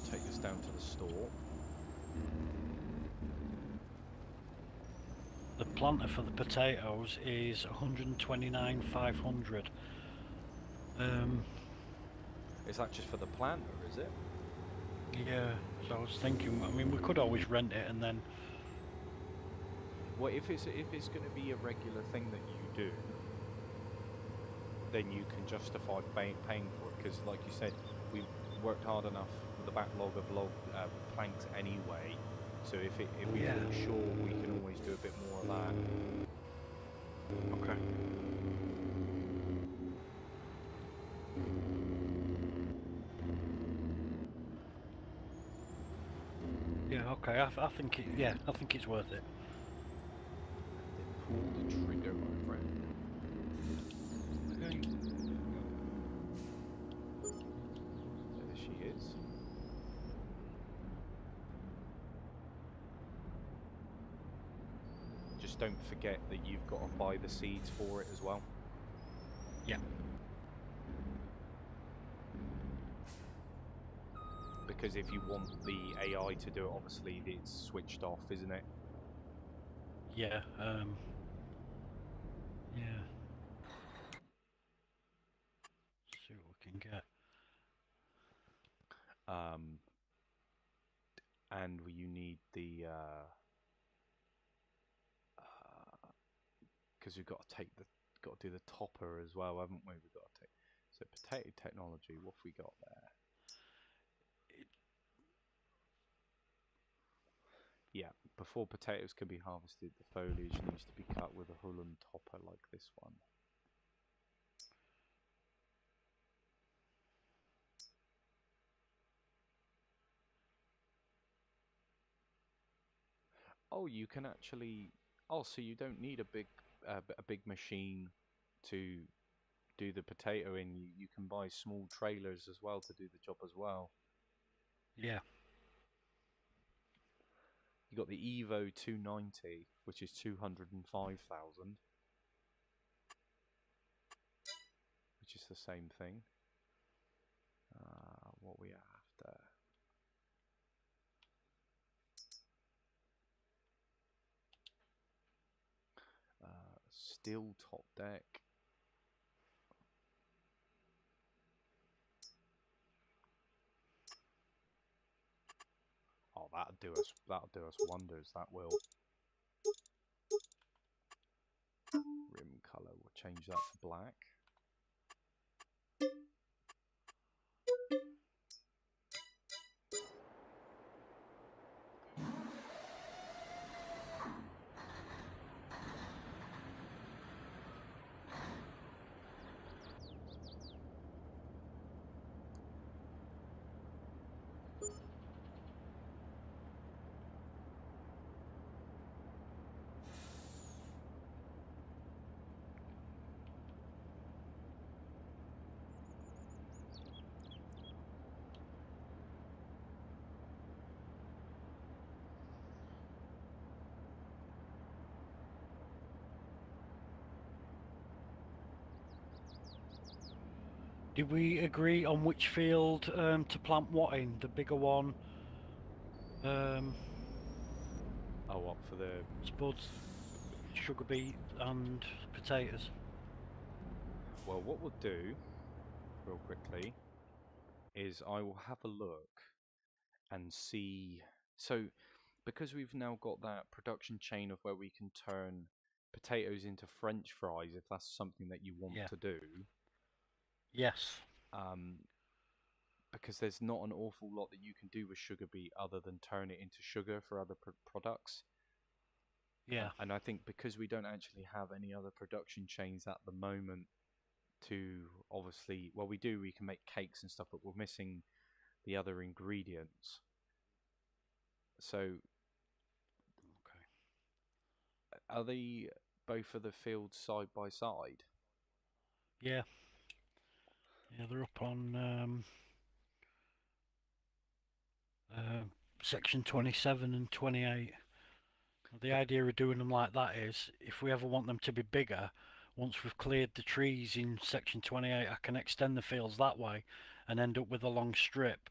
Take this down to the store. The planter for the potatoes is 129,500. Is that just for the planter, is it? Yeah. So I was thinking, I mean, we could always rent it and then. Well, if it's going to be a regular thing that you do, then you can justify paying for it, because, like you said, we've worked hard enough with the backlog of planks anyway. So if we feel sure, we can always do a bit more of that. Okay. Yeah. Okay. I think it. Yeah. I think it's worth it. Pull the trigger, my friend. Okay. There she is. Just don't forget that you've got to buy the seeds for it as well. Yeah. Because if you want the AI to do it, obviously it's switched off, isn't it? Yeah. Yeah. See what we can get. And you need the because we've got to do the topper as well, haven't we? We've got to take, so potato technology. What have we got there? Yeah, before potatoes can be harvested, the foliage needs to be cut with a Hullen topper like this one. Oh, you can actually. Oh, so you don't need a big machine to do the potato in. You can buy small trailers as well to do the job as well. Yeah. You got the Evo 290, which is 205,000, which is the same thing. What we after? Steel top deck. Oh, that'll do us. That'll do us wonders. That will. Rim color. We'll change that to black. Did we agree on which field to plant what in? The bigger one? Oh, what for the Spuds, sugar beet, and potatoes. Well, what we'll do, real quickly, is I will have a look and see. So, because we've now got that production chain of where we can turn potatoes into French fries, if that's something that you want Yeah. to do, Yes. because there's not an awful lot that you can do with sugar beet other than turn it into sugar for other products. Yeah. And I think because we don't actually have any other production chains at the moment to obviously, well, we do, we can make cakes and stuff, but we're missing the other ingredients. So, Okay. are they both of the fields side by side? Yeah. Yeah, they're up on uh, section 27 and 28. The idea of doing them like that is, if we ever want them to be bigger, once we've cleared the trees in section 28, I can extend the fields that way and end up with a long strip.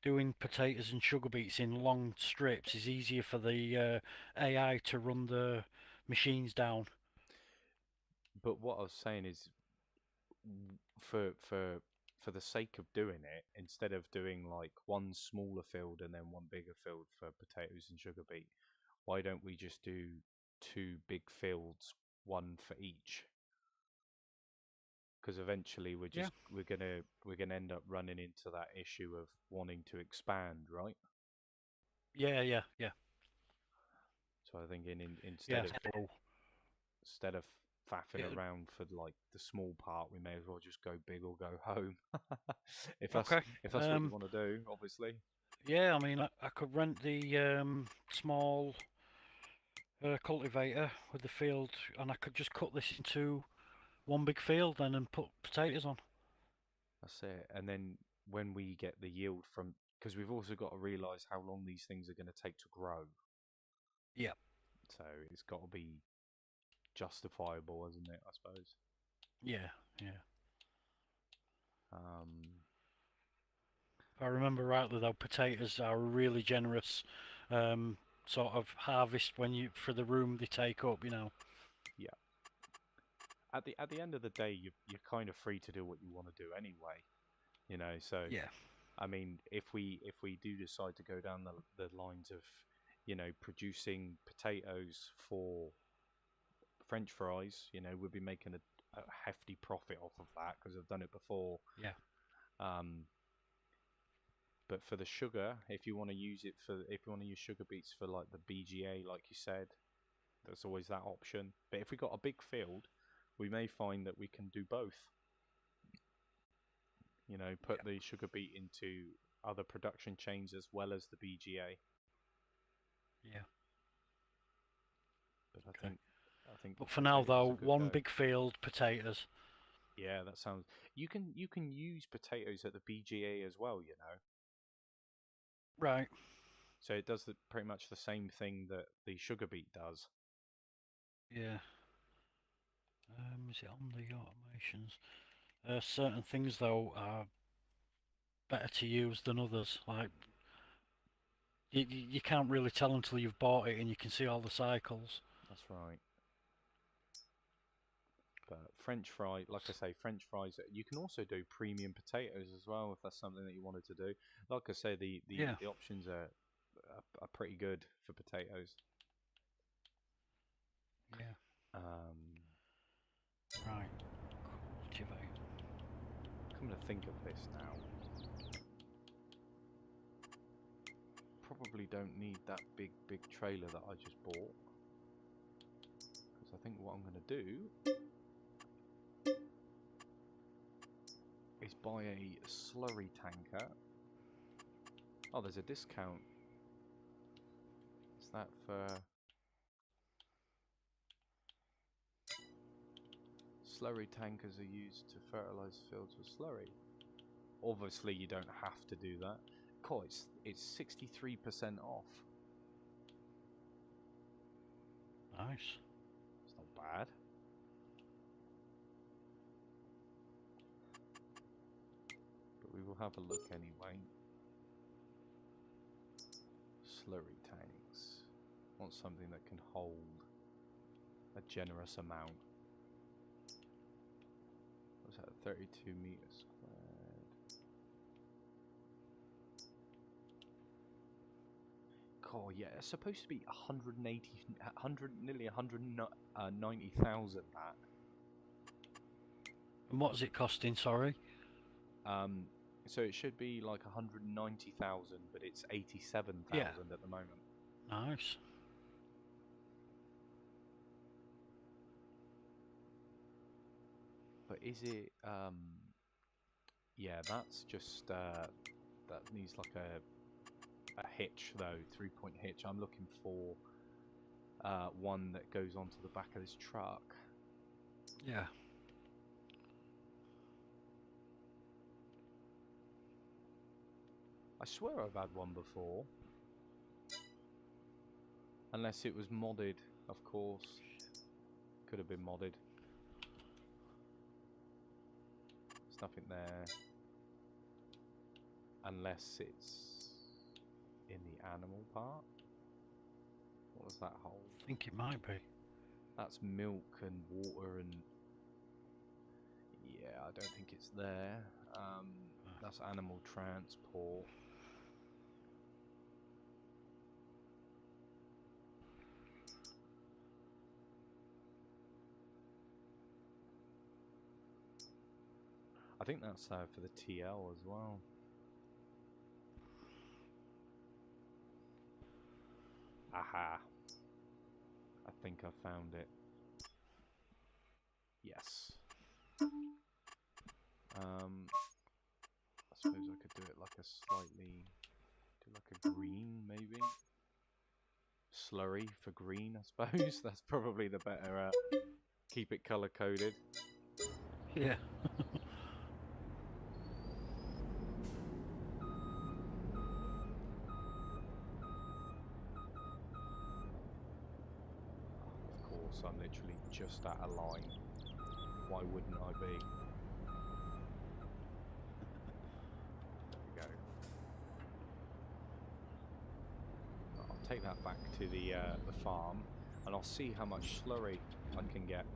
Doing potatoes and sugar beets in long strips is easier for the AI to run the machines down. But what I was saying is, for for the sake of doing it, instead of doing like one smaller field and then one bigger field for potatoes and sugar beet, why don't we just do two big fields, one for each? Because eventually Yeah. we're gonna end up running into that issue of wanting to expand, right? Yeah, yeah, yeah. So I think Yeah. instead of faffing Yeah. around for like the small part, we may as well just go big or go home. Okay. If that's what you want to do, obviously. Yeah, I mean, I could rent the small cultivator with the field, and I could just cut this into one big field then and put potatoes on. That's it. And then when we get the yield from, because we've also got to realise how long these things are going to take to grow. Yeah. So it's got to be justifiable, isn't it? I suppose. Yeah, yeah. Um, If I remember rightly, though, potatoes are a really generous um, sort of harvest when you for the room they take up. yeah. At the end of the day, you're kind of free to do what you want to do anyway. So Yeah. I mean, if we do decide to go down the lines of, producing potatoes for French fries, we'll be making a hefty profit off of that because I've done it before. Yeah. Um, But for the sugar, if you want to use sugar beets for like the BGA, like you said, there's always that option. But if we got a big field, we may find that we can do both. You know, put the sugar beet into other production chains as well as the BGA. Yeah. But I think. But for now, though, one big field, potatoes. Yeah, that sounds. You can use potatoes at the BGA as well. You know. Right. So it does pretty much the same thing that the sugar beet does. Yeah. Is it on the automations? Certain things though are better to use than others. Like you can't really tell until you've bought it and you can see all the cycles. That's right. But French fry, like I say, French fries. You can also do premium potatoes as well if that's something that you wanted to do. Like I say, the options are pretty good for potatoes. Yeah. Right. Cultivate. Come to think of this now, probably don't need that big trailer that I just bought, because I think what I'm going to do is buy a slurry tanker. Oh, there's a discount. Is that for slurry tankers are used to fertilize fields with slurry? Obviously you don't have to do that. Cool, it's 63% off. Nice. It's not bad. But we will have a look anyway. Slurry tanks. Want something that can hold a generous amount. What's that? 32 meters squared. Cool, yeah, it's supposed to be 180, nearly 190,000 that. And what's it costing, sorry? So it should be like 190,000, but it's 87,000 at the moment. Nice. But is it, yeah, that's just, that needs like a hitch though, 3-point hitch. I'm looking for one that goes onto the back of this truck. Yeah. I swear I've had one before. Unless it was modded, of course. Could have been modded. There's nothing there. Unless it's in the animal part. What was that hole? I think it might be. That's milk and water and... Yeah, I don't think it's there. That's animal transport. I think that's for the TL as well. Aha. I think I found it. Yes. I suppose I could do it like a slightly... do like a green, maybe? Slurry for green, I suppose. That's probably the better... keep it colour-coded. Yeah. Of course, I'm literally just at a line. Why wouldn't I be? There we go. I'll take that back to the farm, and I'll see how much slurry I can get.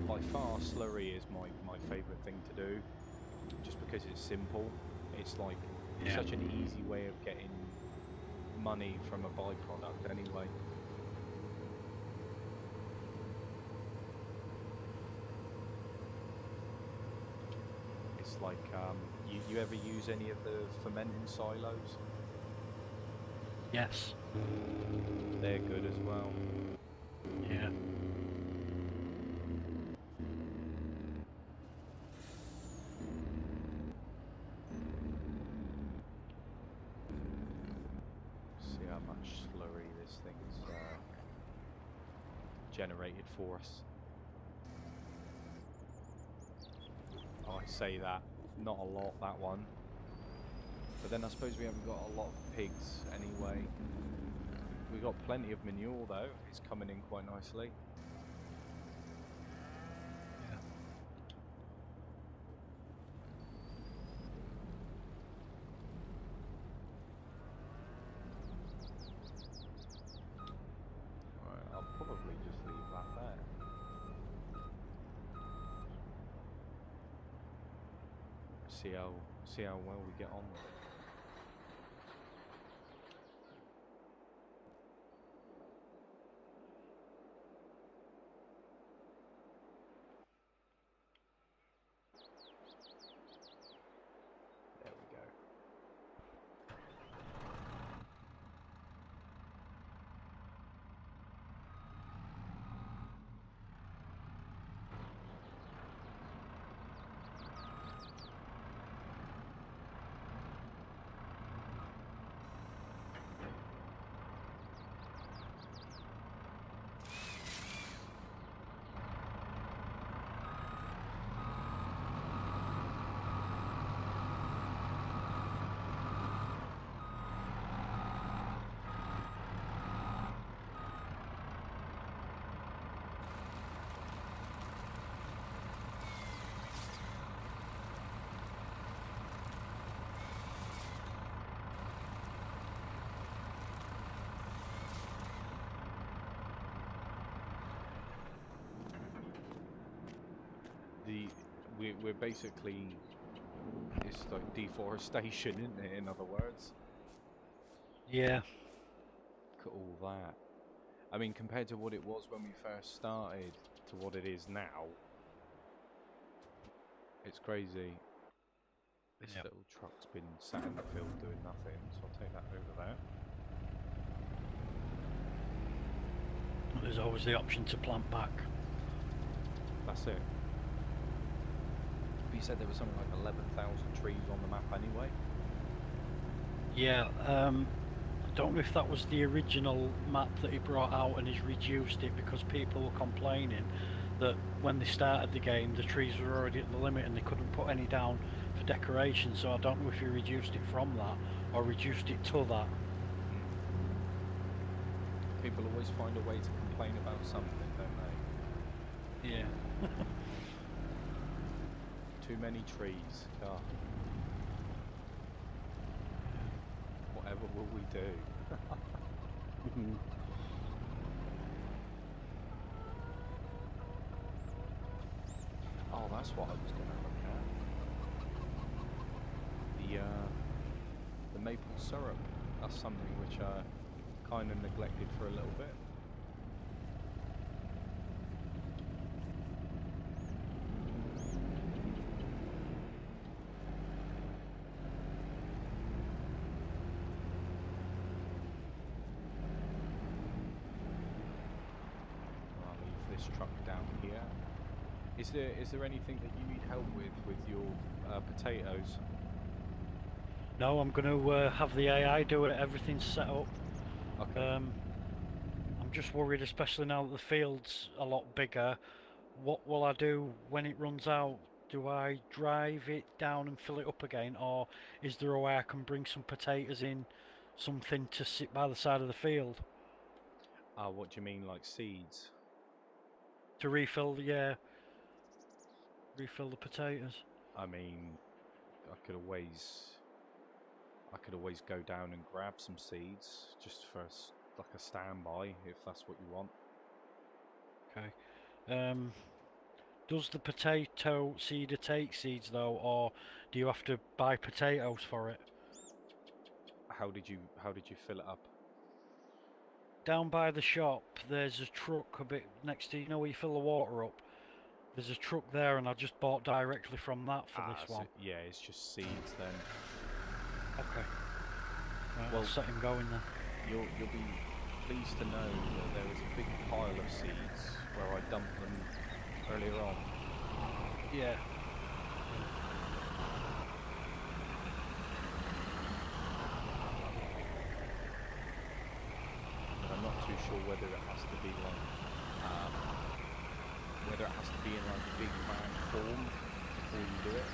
By far, slurry is my favourite thing to do, just because it's simple. It's like such an easy way of getting money from a byproduct anyway. pigs. Like, you ever use any of the fermenting silos? Yes. They're good as well. Yeah. See how much slurry this thing's generated for us. Oh, I say that, not a lot, that one. But then I suppose we haven't got a lot of pigs anyway. We've got plenty of manure though, it's coming in quite nicely. I'll probably just leave that there. See how well we get on with it. There we go. We're basically, it's like deforestation, isn't it, in other words? Yeah. Look at all that. I mean, compared to what it was when we first started to what it is now, it's crazy. This little truck's been sat in the field doing nothing, so I'll take that over there. There's always the option to plant back. That's it. You said there was something like 11,000 trees on the map anyway? Yeah, I don't know if that was the original map that he brought out and he's reduced it because people were complaining that when they started the game the trees were already at the limit and they couldn't put any down for decoration, so I don't know if he reduced it from that or reduced it to that. People always find a way to complain about something, don't they? Yeah. Too many trees. God. Whatever will we do? Oh, that's what I was going to look at. The maple syrup. That's something which I kind of neglected for a little bit. Truck down here. Is there anything that you need help with your potatoes? No, I'm going to have the AI do it. Everything's set up. Okay. I'm just worried, especially now that the field's a lot bigger. What will I do when it runs out? Do I drive it down and fill it up again, or is there a way I can bring some potatoes in, something to sit by the side of the field? What do you mean, like seeds? To refill the refill the potatoes. I mean, I could always go down and grab some seeds just for like a standby if that's what you want. Okay. Does the potato seeder take seeds though, or do you have to buy potatoes for it? How did you fill it up? Down by the shop, there's a truck a bit next to, you know, where you fill the water up. There's a truck there, and I just bought directly from that for this So one. yeah, it's just seeds then. Okay. Right, Well, I'll set him going then. you'll be pleased to know that there is a big pile of seeds where I dumped them earlier on. Yeah. But I'm not too sure whether it has to be like in like a big bag form before you do it.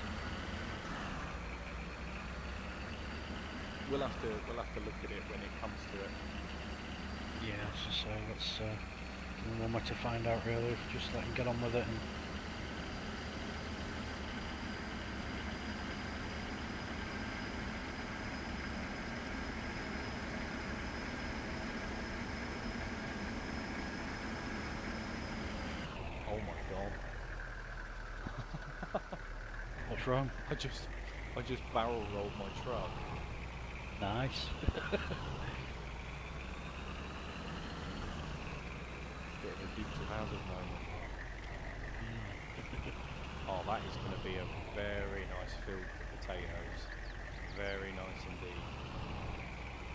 We'll have to look at it when it comes to it. Yeah, so let's one way to find out really. Just let him get on with it and Oh my god. what's wrong? I just barrel rolled my truck. Nice. Bit of a Dukes of Hazzard moment. Oh, that is going to be a very nice field for potatoes. Very nice indeed.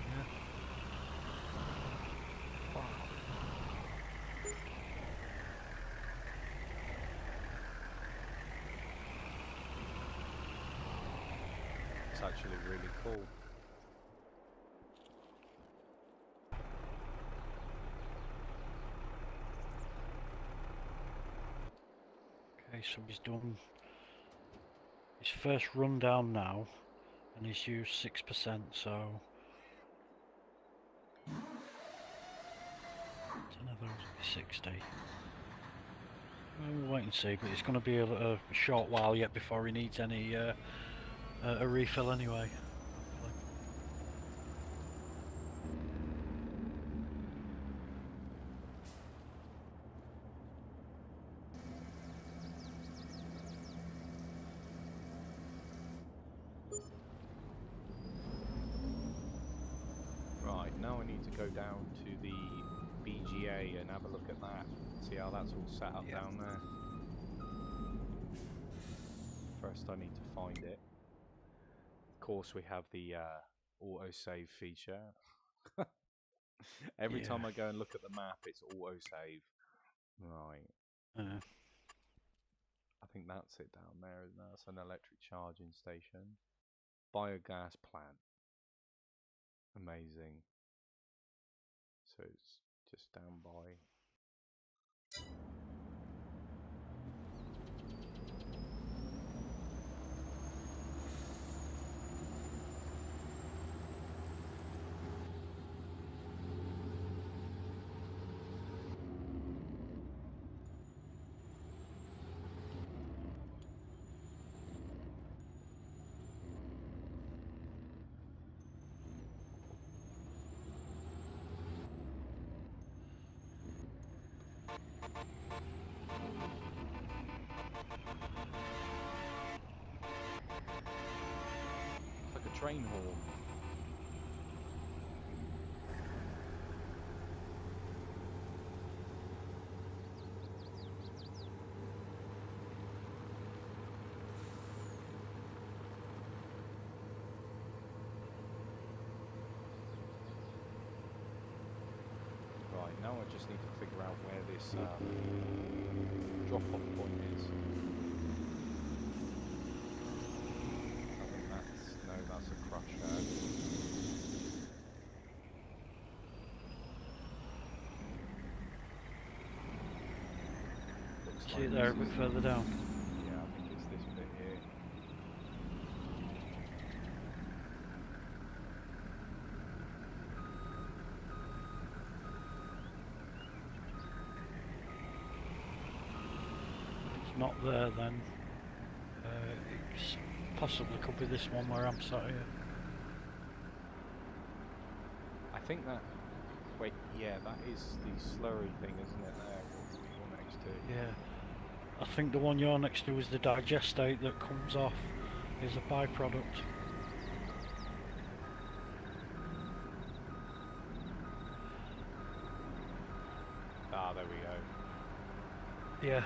Yeah. Wow. It's actually really cool. Okay, so he's done his first rundown now, and he's used 6%, so another 60. We'll wait and see, but it's going to be a short while yet before he needs any a refill anyway. Right, now I need to go down to the BGA and have a look at that. See how that's all set up down there. First I need to find it. Of course we have the autosave feature. Every time I go and look at the map it's autosave. Right. I think that's it down there, isn't it? That's an electric charging station. Biogas plant. Amazing. So it's just down by. It's like a train horn. Right, now I just need to figure out where this drop-off point is. I think that's a crusher. See it there a bit further down. Yeah, I think it's this bit here. It's not there then. It's possibly could be this one where I'm sat here. I think that. Wait, yeah, that is the slurry thing, isn't it? There, what you're next to. Yeah. I think the one you're next to is the digestate that comes off, is a byproduct. Ah, there we go. Yeah.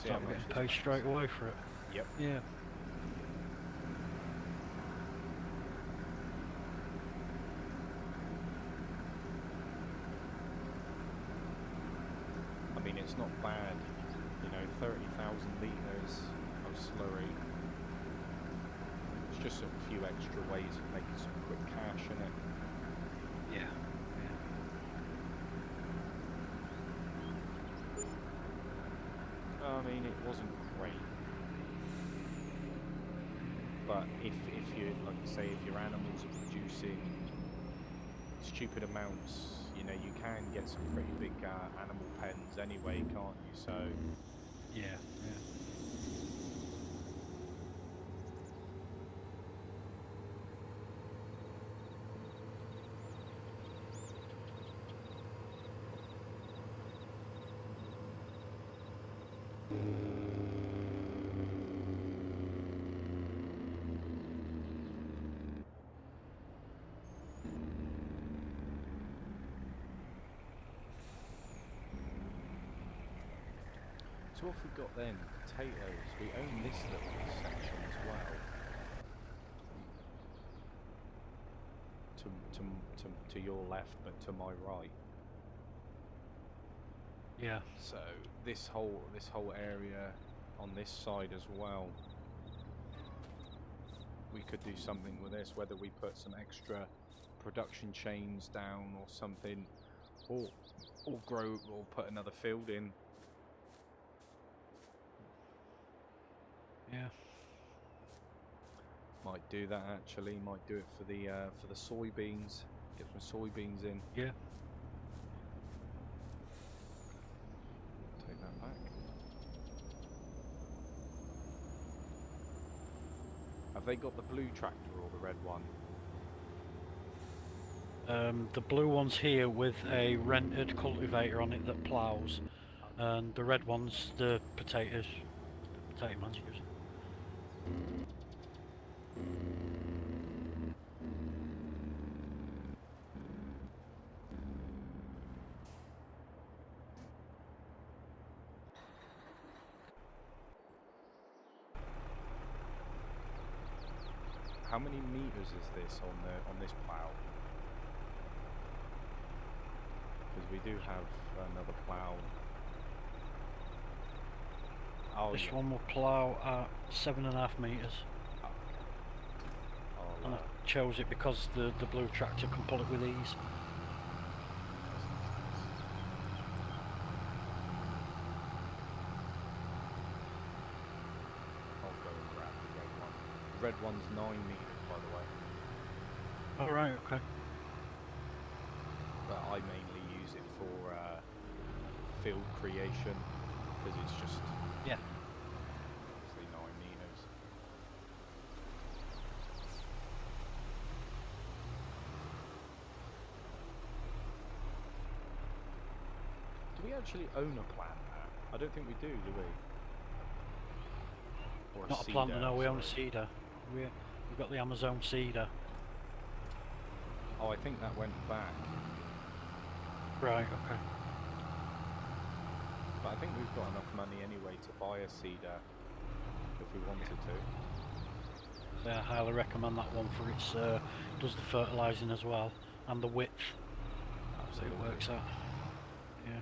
See how Start much getting this paid pays. straight away for it. Yep. Yeah. I mean, it's not bad, you know, 30,000 litres of slurry. It's just a few extra ways of making some quick cash in it. Yeah. I mean, it wasn't great. But if you, like I say, if your animals are producing stupid amounts, you know, you can get some pretty big animal pens anyway, can't you? So Yeah. So what we've got then, potatoes. We own this little section as well. To your left, but to my right. Yeah. So this whole area on this side as well. We could do something with this, whether we put some extra production chains down or something, or grow or put another field in. Yeah. Might do that actually. Might do it for the soybeans. Get some soybeans in. Yeah. Take that back. Have they got the blue tractor or the red one? The blue one's here with a rented cultivator on it that ploughs, and the red one's the potato man's using. How many meters is this on this plough? Because we do have another plough. Oh, This yeah. one will plough at 7.5 meters. Oh, okay. And I chose it because the blue tractor can pull it with ease. I'll go and grab the red one. The red one's 9 meters, by the way. Alright, okay. But I mainly use it for field creation because it's just Yeah. obviously 9 meters. Do we actually own a plant now? I don't think we do we? Or Not a cedar, plant, no, we own a sorry. cedar. We've got the Amazon cedar. Oh, I think that went back. Right, okay. But I think we've got enough money anyway to buy a cedar if we wanted to. I highly recommend that one for its does the fertilising as well and the width. So Absolutely. it works out. Yeah.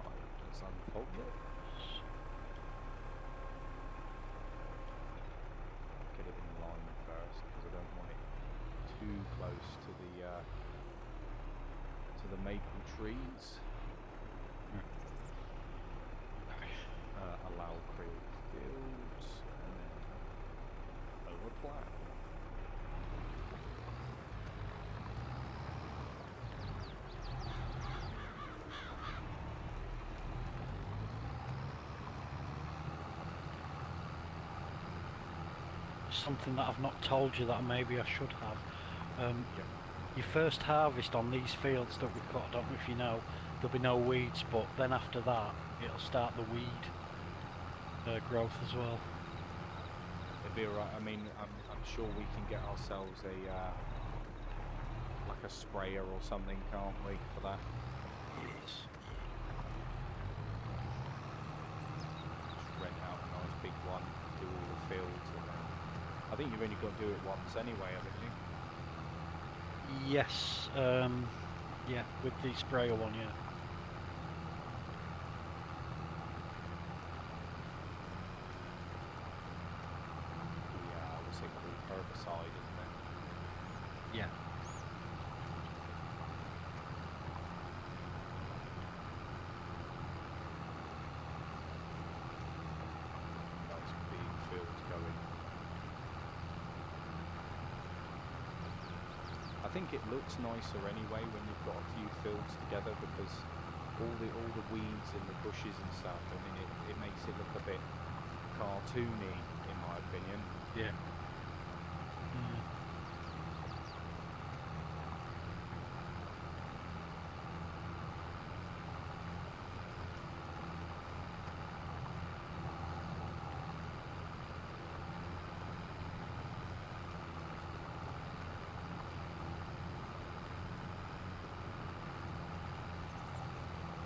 Right, let's unfold it. Get it in line first because I don't want it too close to the maple trees. Allow create fields and then overplan. Something that I've not told you that maybe I should have. Yep. Your first harvest on these fields that we've got, I don't know if you know, there'll be no weeds, but then after that it'll start the weed growth as well. If be alright. I mean, I'm sure we can get ourselves a like a sprayer or something, can't we, for that? Yes. Just rent out a nice big one, do all the fields, and then I think you've only got to do it once anyway, haven't you? Yes. Yeah, with the sprayer one, yeah. What's it called? Herbicide, isn't it? Yeah. Nice big fields going. I think it looks nicer anyway when you've got a few fields together, because all the weeds and the bushes and stuff, I mean, it makes it look a bit cartoony, in my opinion. Yeah.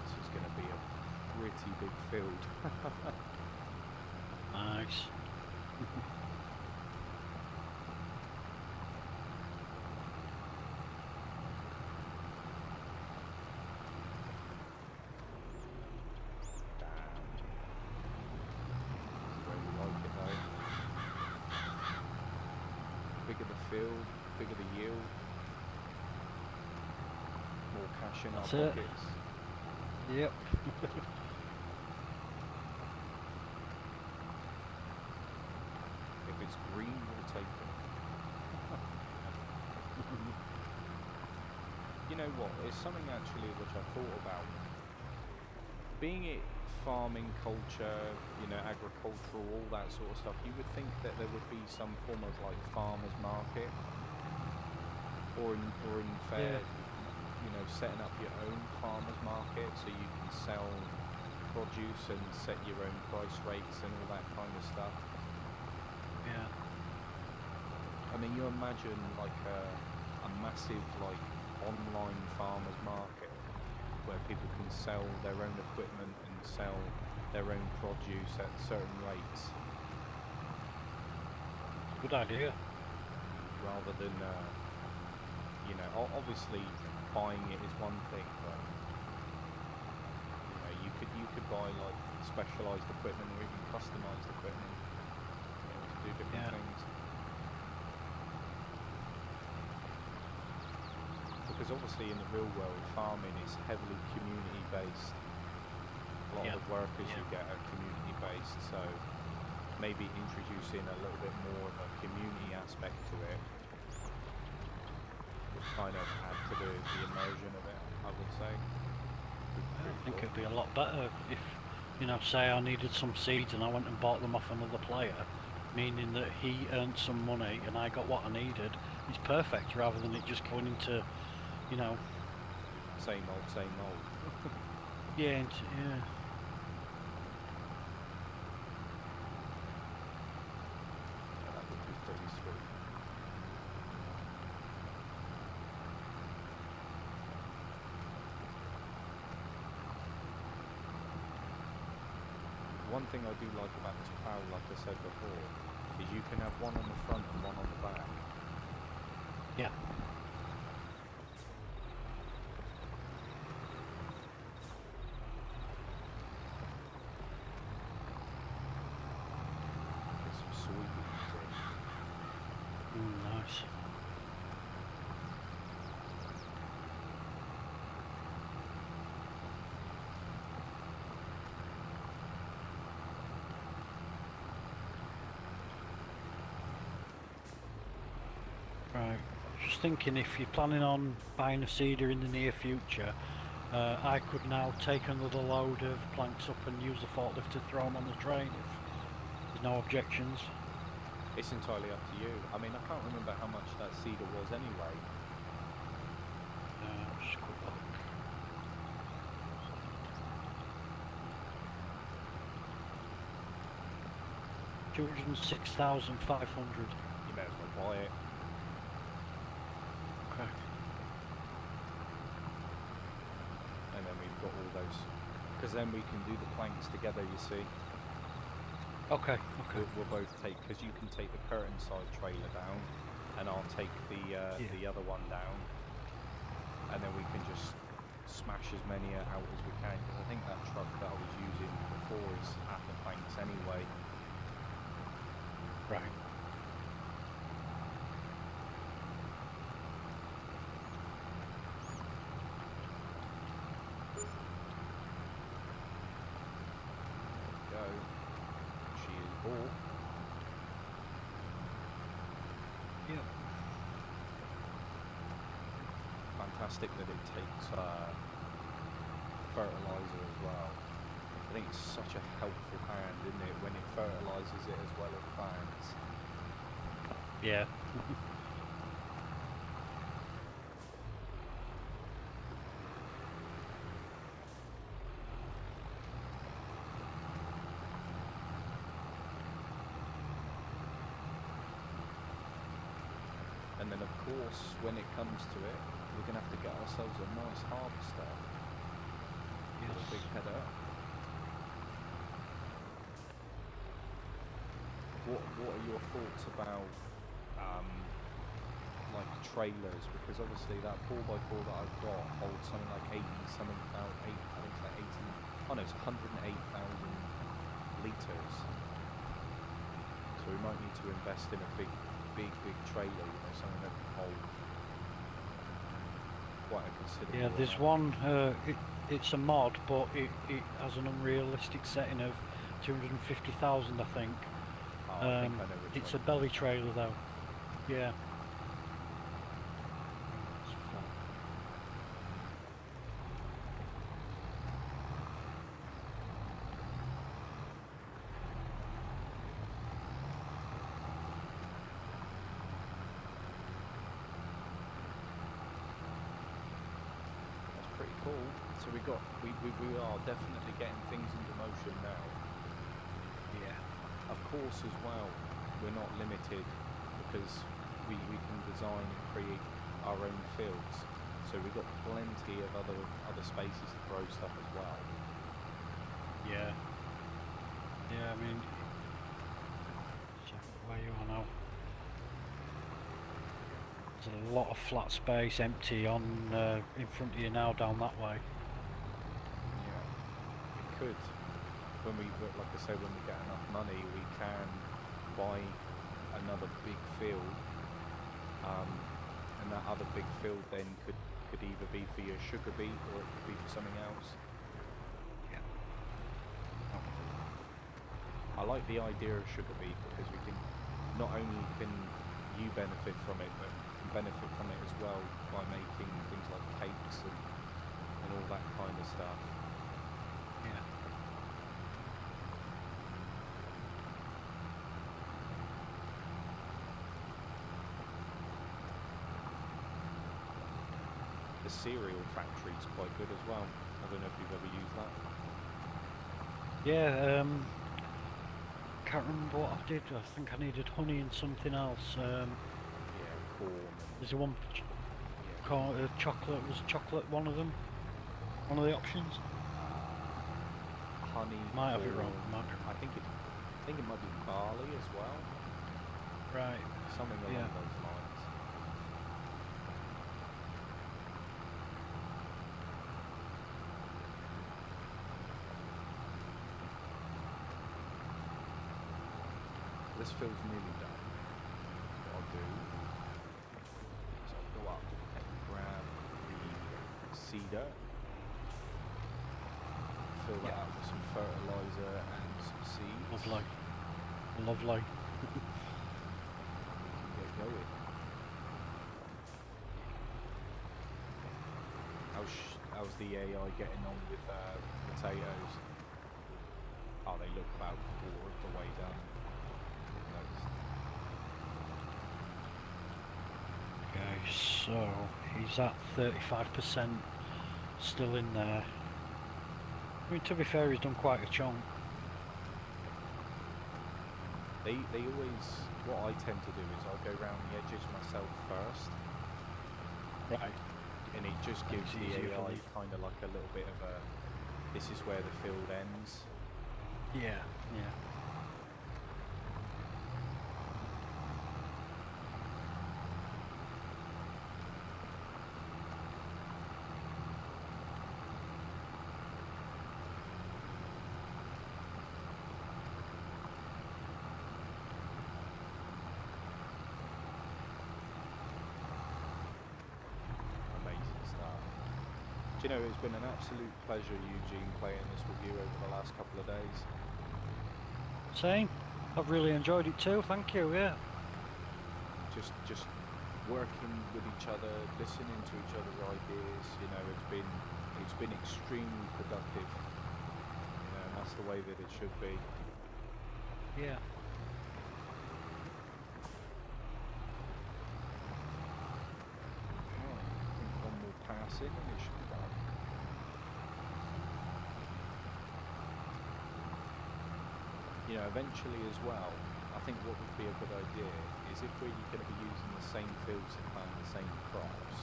This is going to be a pretty big field. Nice. Damn. Where you like it though. Bigger the field, bigger the yield. More cash in That's our it. pockets. Yep. If it's green, we'll take it. You know what? It's something actually which I thought about. Being it farming, culture, you know, agricultural, all that sort of stuff, you would think that there would be some form of like farmers market, or in fair, you know, setting up your own farmers market so you can sell produce and set your own price rates and all that kind of stuff. Yeah. I mean, you imagine like a massive like online farmers market where people can sell their own equipment and sell their own produce at certain rates, Good idea. rather than you know, obviously buying it is one thing, but you know, you could buy like specialized equipment or even customized equipment, you know, to do different Yeah. things. Because obviously in the real world, farming is heavily community based. A lot Yeah. of the workers you Yeah. get are community based, so maybe introducing a little bit more of a community aspect to it would kind of add to the immersion of it, I would say. I think it'd be a lot better if, you know, say I needed some seeds and I went and bought them off another player, meaning that he earned some money and I got what I needed. It's perfect, rather than it just going into, you know, Same old, same old. yeah, yeah. Yeah, that would be pretty sweet. One thing I do like about this plough, like I said before, is you can have one on the front and one on the back. Yeah. Get some soybeans in. Nice. Right. Just thinking, if you're planning on buying a seeder in the near future, I could now take another load of planks up and use the forklift to throw them on the train if there's no objections. It's entirely up to you. I mean, I can't remember how much that cedar was anyway. Just a quick look. 206,500. You may as well buy it. Okay. And then we've got all those, because then we can do the planks together, you see. Okay. We'll both take, because you can take the curtain side trailer down, and I'll take the other one down, and then we can just smash as many out as we can, because I think that truck that I was using before is at the planks anyway. Right. Go. She is bought. Yep. Fantastic that it takes fertilizer as well. I think it's such a helpful hand, isn't it, when it fertilizes it as well as plants. Yeah. And then of course, when it comes to it, we're going to have to get ourselves a nice harvester with a big header. What are your thoughts about like trailers? Because obviously that 4x4 that I've got holds something like 80, something about 8, I think it's like 80, oh no, it's 108,000 litres. So we might need to invest in a big trailer, you know, something that can hold quite a considerable Yeah, there's amount. one, it's a mod, but it has an unrealistic setting of 250,000, I think. Oh, I think I know which It's one. a belly trailer though. Yeah. It's fun. That's pretty cool. So we are definitely getting things into motion now. Yeah. Of course, as well, we're not limited because we can design and create our own fields. So we've got plenty of other spaces to grow stuff as well. Yeah. Yeah, I mean, check where you are now. There's a lot of flat space empty on in front of you now down that way. Yeah, it could. Like I say, when we get enough money, we can buy another big field, and that other big field then could either be for your sugar beet or it could be for something else. Yeah. I like the idea of sugar beet because we can, not only can you benefit from it, but can benefit from it as well by making things like cakes and all that kind of stuff. Yeah. The cereal factory is quite good as well. I don't know if you've ever used that. Yeah, can't remember what I did. I think I needed honey and something else. Yeah, corn and There's a one yeah. chocolate. Was chocolate one of them? One of the options? Honey, Might have it wrong. corn. Might be wrong. I think it might be barley as well. Right. Something along Yeah. those lines. This field's nearly done. What I'll do is I'll go up and grab the seeder, fill that Yeah. up with some fertilizer and some seeds. Lovely. Lovely. Get going. How's the AI getting on with potatoes? Oh, they look about a quarter of the way done. Okay, so he's at 35% still in there. I mean, to be fair, he's done quite a chunk. They always, what I tend to do is I'll go round the edges myself first, Right. and it just gives Makes it the easier for AI them. kind of like a little bit of a, this is where the field ends. Yeah, yeah. Amazing stuff. Do you know, it's been an absolute pleasure, Eugene, playing this with you over the last couple of days. Same. I've really enjoyed it too. Thank you. Yeah. Just working with each other, listening to each other's ideas. You know, it's been extremely productive. You know, and that's the way that it should be. Yeah. Right, I think one more pass in and it should be done. You know, eventually as well, I think what would be a good idea is if we're going to be using the same fields and planting the same crops,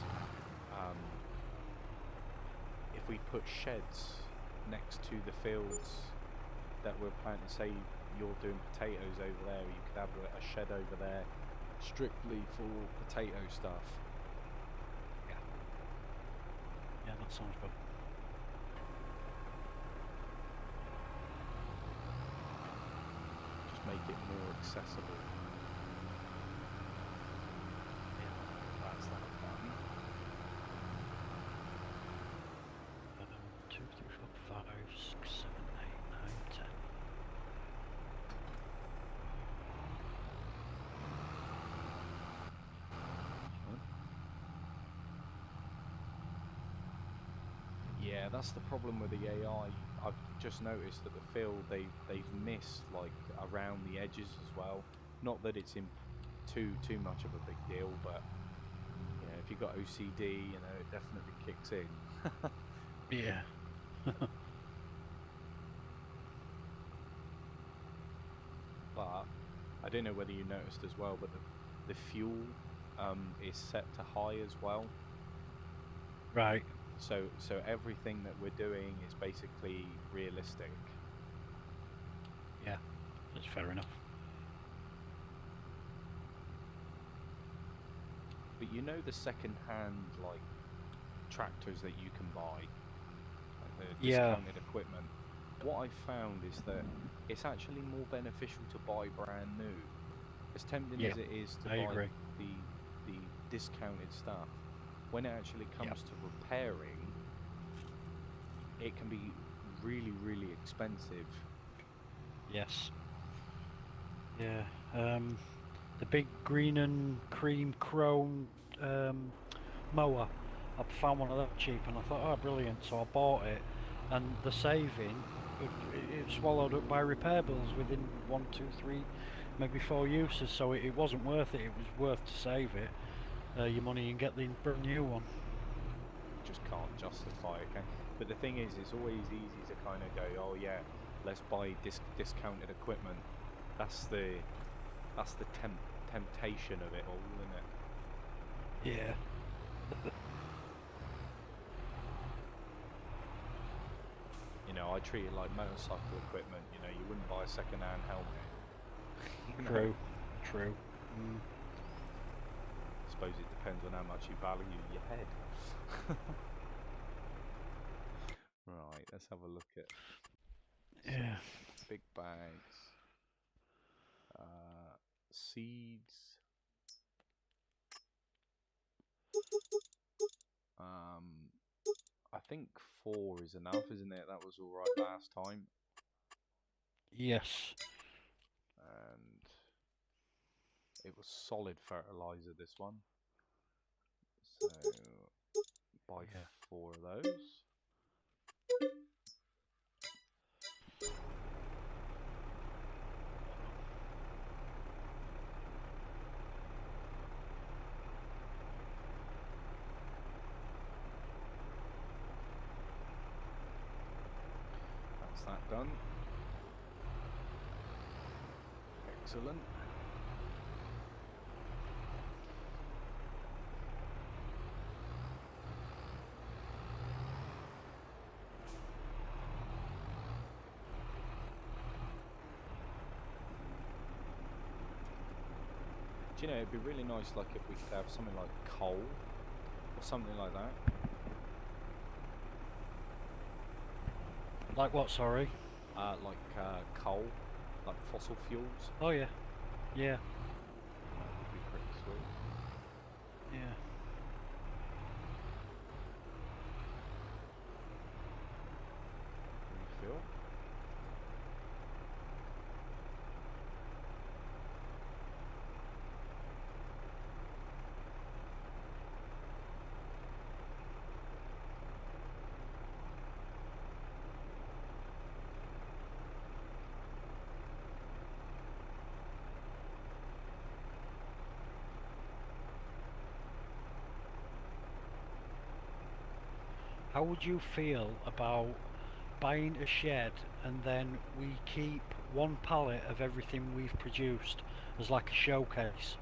if we put sheds next to the fields that we're planting, say you're doing potatoes over there, you could have a shed over there strictly for potato stuff. Yeah, that sounds good. Just make it more accessible. That's that done. 2, 3, 4, 5, 6, 7, 8, 9, 10. Yeah, that's the problem with the AI. I've just noticed that the field they've missed like around the edges as well. Not that it's in too much of a big deal, but you know, if you've got OCD, you know, it definitely kicks in. Yeah. But I don't know whether you noticed as well, but the fuel is set to high as well. Right. So everything that we're doing is basically realistic. Yeah. That's fair enough. But you know the second-hand like tractors that you can buy, like the Yeah. discounted equipment. What I found is that it's actually more beneficial to buy brand new. As tempting Yeah, as it is to I buy agree. the discounted stuff, when it actually comes to repairing, it can be really expensive. Yes. Yeah. The big green and cream chrome mower. I found one of that cheap, and I thought, oh, brilliant! So I bought it, and the saving, it swallowed up by repair bills within 1, 2, 3, maybe 4 uses. So it wasn't worth it. It was worth to save it, your money, and get the brand new one. Just can't justify it. But the thing is, it's always easy to kind of go, oh yeah, let's buy discounted equipment. That's the temptation of it all, isn't it? Yeah. You know, I treat it like motorcycle equipment. You know, you wouldn't buy a second-hand helmet. You know? True. True. I suppose it depends on how much you value your head. Right, let's have a look at Yeah. big bags, seeds. I think 4 is enough, isn't it? That was all right last time. Yes. And it was solid fertilizer, this one. So buy 4 of those. That's that done. Excellent. Do you know, it'd be really nice, like, if we could have something like coal or something like that. Like what, sorry? Coal, like fossil fuels. Oh yeah. Yeah. That would be pretty sweet. Yeah. Refill. How would you feel about buying a shed and then we keep one pallet of everything we've produced as like a showcase?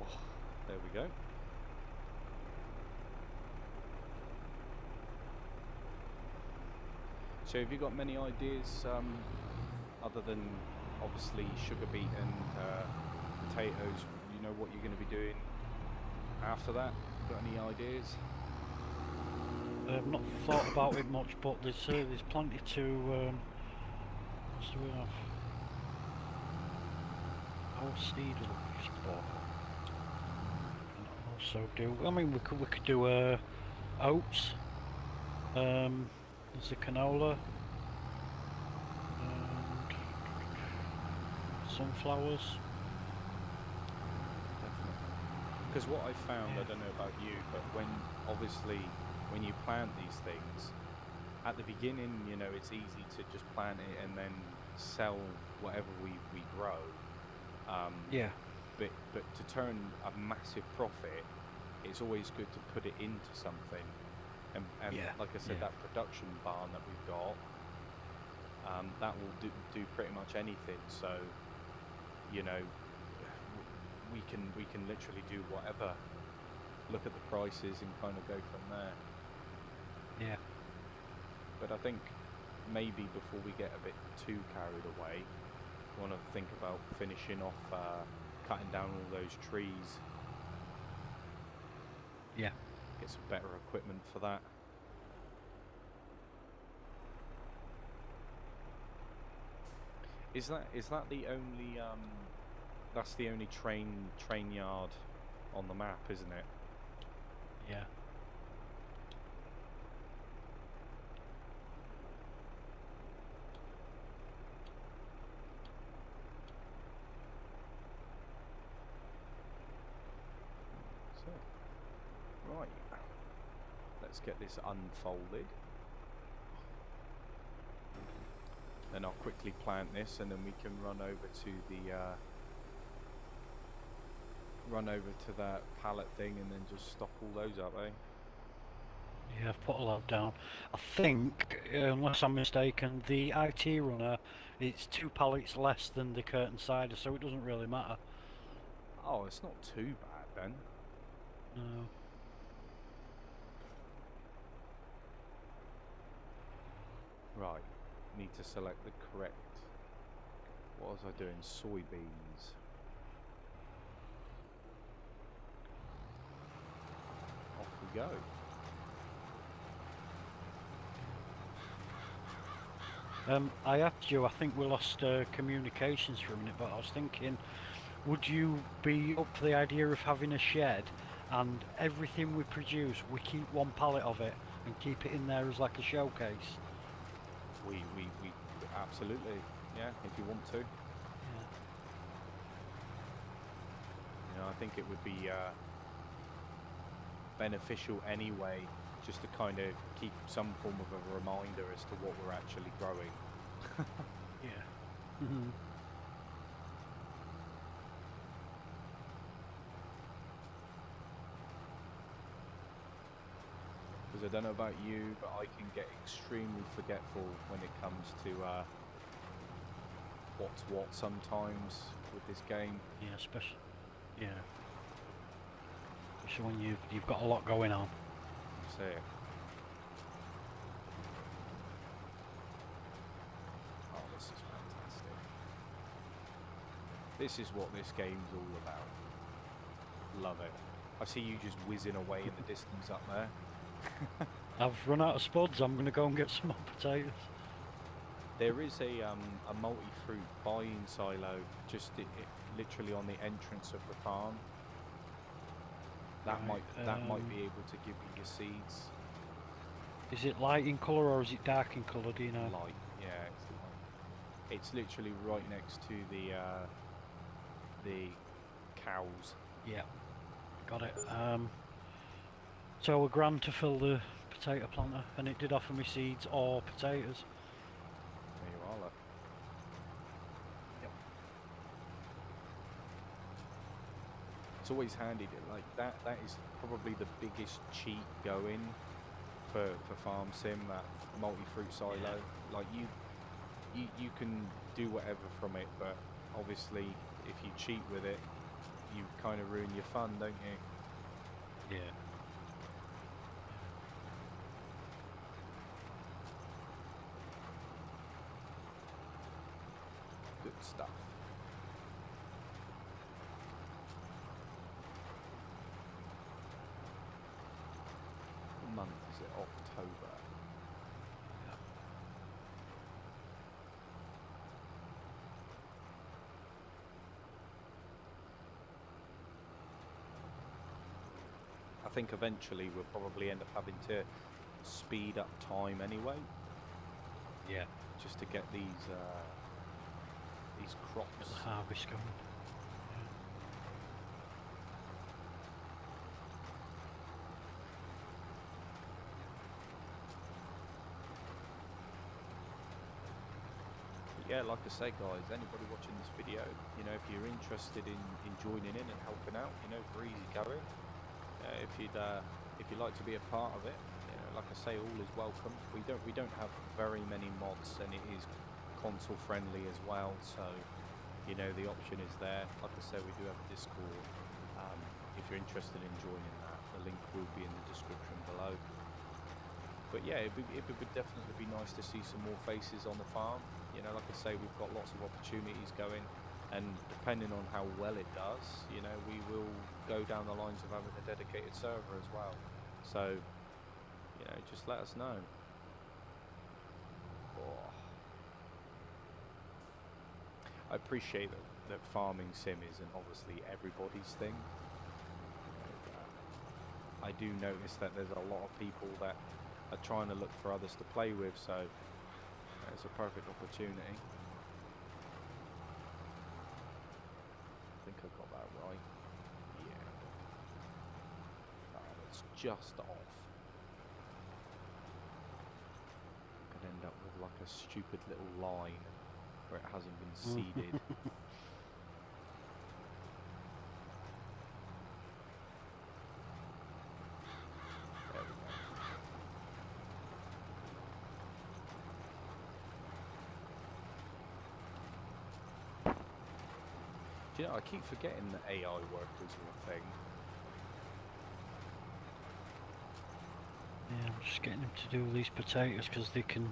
Oh, there we go. So have you got many ideas, other than obviously sugar beet and potatoes? You know what you're going to be doing after that? Got any ideas? I've not thought about it much, but there's plenty to. What do we have? Our seed we just bought. And also do. I mean, we could do oats. There's the canola and sunflowers. Definitely. Because what I found, Yeah. I don't know about you, but when you plant these things, at the beginning, you know, it's easy to just plant it and then sell whatever we grow. Yeah. But to turn a massive profit, it's always good to put it into something. And Yeah, like I said, yeah. that production barn that we've got, that will do pretty much anything. So, you know, we can literally do whatever. Look at the prices and kind of go from there. Yeah. But I think maybe before we get a bit too carried away, we want to think about finishing off cutting down all those trees. Yeah. Get some better equipment for that. Is that the only that's the only train yard on the map, isn't it? Yeah. So, right, let's get this unfolded. Then I'll quickly plant this, and then we can run over to the that pallet thing, and then just stock all those up, eh? Yeah, I've put a lot down. I think, unless I'm mistaken, the IT runner, it's 2 pallets less than the curtain cider, so it doesn't really matter. Oh, it's not too bad then. No. Right, need to select the correct. What was I doing? Soybeans. Off we go. I asked you, I think we lost communications for a minute, but I was thinking, would you be up for the idea of having a shed and everything we produce, we keep one pallet of it and keep it in there as like a showcase? We absolutely, yeah, if you want to. Yeah. You know, I think it would be beneficial anyway, just to kind of keep some form of a reminder as to what we're actually growing. Yeah. Mhm. Because I don't know about you, but I can get extremely forgetful when it comes to what's what sometimes with this game. Yeah, especially. Yeah. Especially when you've got a lot going on. Say it. Oh, this is fantastic. This is what this game's all about. Love it. I see you just whizzing away in the distance up there. I've run out of spuds. I'm gonna go and get some more potatoes. There is a multi-fruit buying silo just literally on the entrance of the farm. That Right, might be able to give you your seeds. Is it light in colour or is it dark in colour? Do you know? Light, yeah, it's light. It's literally right next to the cows. Yeah, got it. So a grand to fill the potato planter, and it did offer me seeds or potatoes. There you are, look. Yep. It's always handy to, like that is probably the biggest cheat going for farm sim, that multi-fruit silo. Yeah. Like you can do whatever from it, but obviously if you cheat with it, you kind of ruin your fun, don't you? Yeah. Good stuff. What month is it? October. I think eventually we'll probably end up having to speed up time anyway, Yeah. just to get these Get crops. the harvest going. Yeah, like I say, guys, anybody watching this video, you know, if you're interested in joining in and helping out, you know, we're easy going. If you'd like to be a part of it, you know, like I say, all is welcome. We don't have very many mods, and it is console friendly as well. So, you know, the option is there. Like I say, we do have a Discord. If you're interested in joining that, the link will be in the description below. But yeah, it would definitely be nice to see some more faces on the farm. You know, like I say, we've got lots of opportunities going, and depending on how well it does, you know, we will go down the lines of having a dedicated server as well. So, you know, just let us know. Oh. I appreciate that farming sim isn't obviously everybody's thing. I do notice that there's a lot of people that are trying to look for others to play with, so it's a perfect opportunity. I think I got that right. Yeah. It's just off. Could end up with like a stupid little line where it hasn't been seeded. There we go. Do you know, I keep forgetting that AI workers are a thing. Yeah, I'm just getting them to do these potatoes because they can,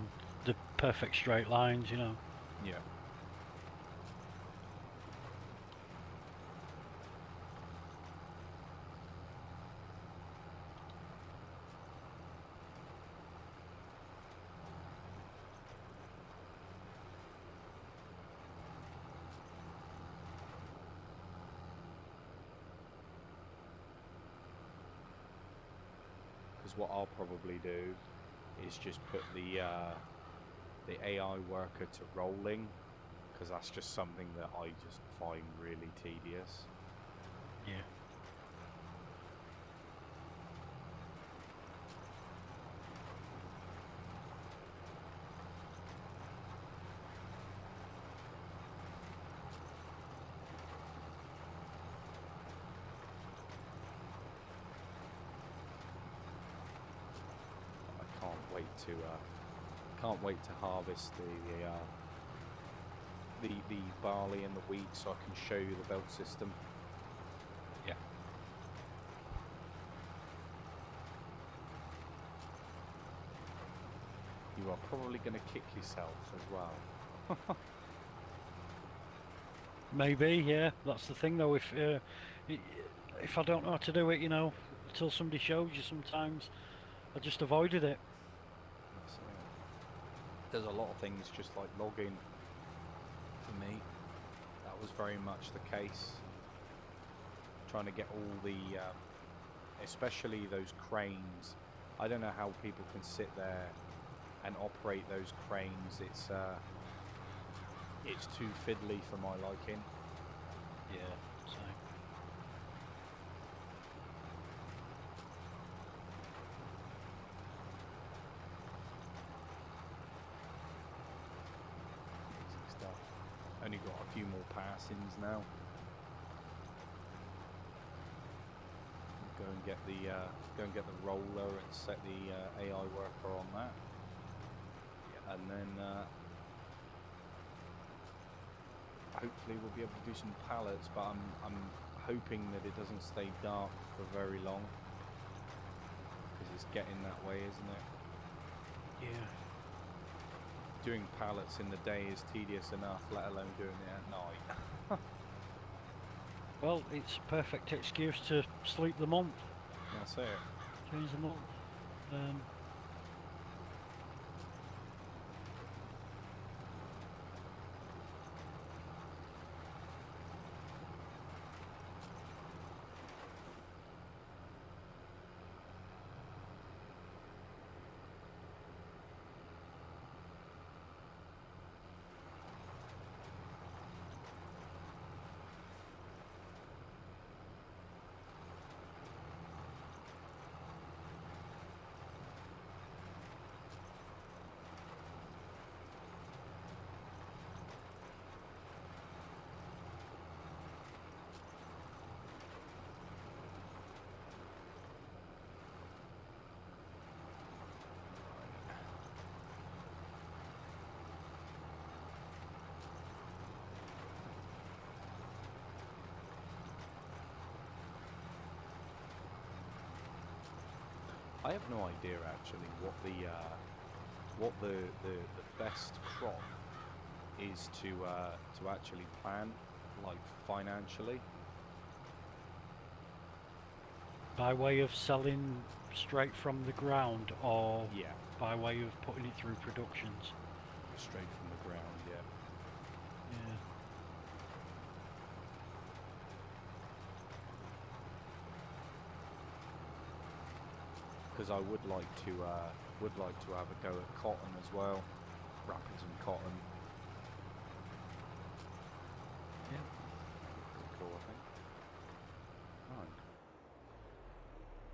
the perfect straight lines, you know. Yeah. Because what I'll probably do is just put the AI worker to rolling, because that's just something that I just find really tedious. Yeah. Can't wait to harvest the barley and the wheat so I can show you the belt system. Yeah. You are probably going to kick yourself as well. Maybe, yeah. That's the thing, though. If I don't know how to do it, you know, until somebody shows you, sometimes I just avoided it. There's a lot of things just like logging for me. That was very much the case. Trying to get all the, especially those cranes. I don't know how people can sit there and operate those cranes. It's too fiddly for my liking. Yeah, same. Stuff. Only got a few more passings now. Go and get the roller and set the AI worker on that, and then hopefully we'll be able to do some pallets. But I'm hoping that it doesn't stay dark for very long, because it's getting that way, isn't it? Yeah. Doing pallets in the day is tedious enough, let alone doing it at night. Well, it's a perfect excuse to sleep the month. That's it. Change the month. I have no idea actually what the best crop is to actually plan, like financially. By way of selling straight from the ground, or Yeah, by way of putting it through productions? straight from the ground. Yeah. Yeah. Because I would like to have a go at cotton as well, wrapping some cotton. Yeah. Pretty cool, I think. Right.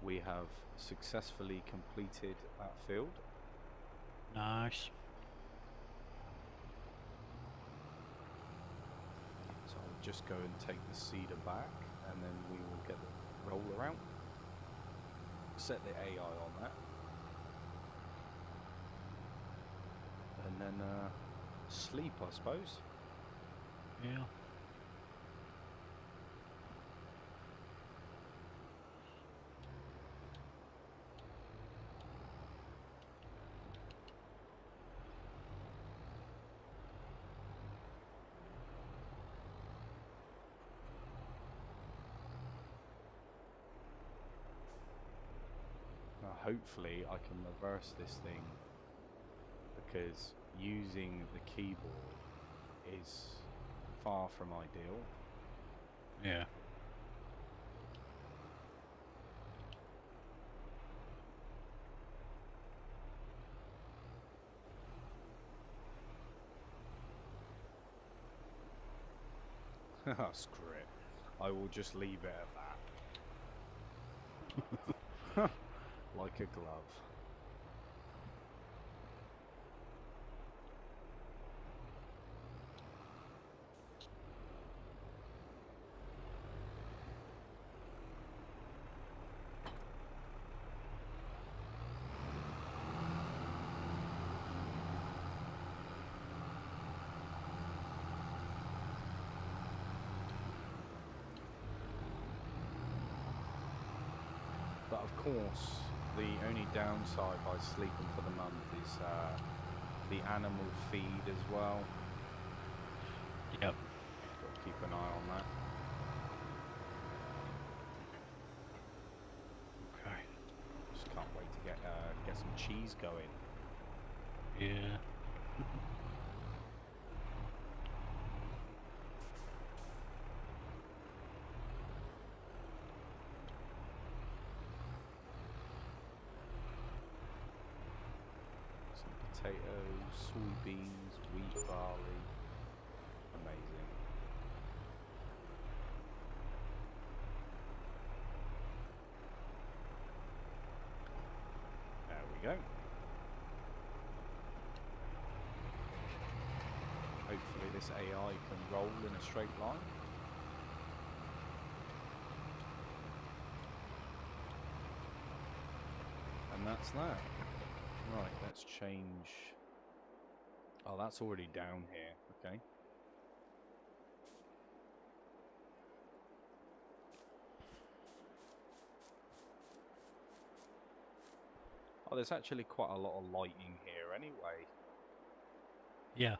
We have successfully completed that field. Nice. So I'll just go and take the seeder back, and then we will get the roller out. Set the AI on that, and then sleep, I suppose. Yeah. Now, hopefully I can reverse this thing, because using the keyboard is far from ideal. Yeah. Oh, screw it. I will just leave it at that. Like a glove. But of course, the only downside by sleeping for the month is the animal feed as well. Yep. Got to keep an eye on that. Okay. Just can't wait to get some cheese going. Yeah. Some potatoes, soybeans, wheat, barley. Amazing. There we go. Hopefully this AI can roll in a straight line. And that's that. Right, let's change. Oh, that's already down here. Okay. Oh, there's actually quite a lot of lighting here anyway. Yeah.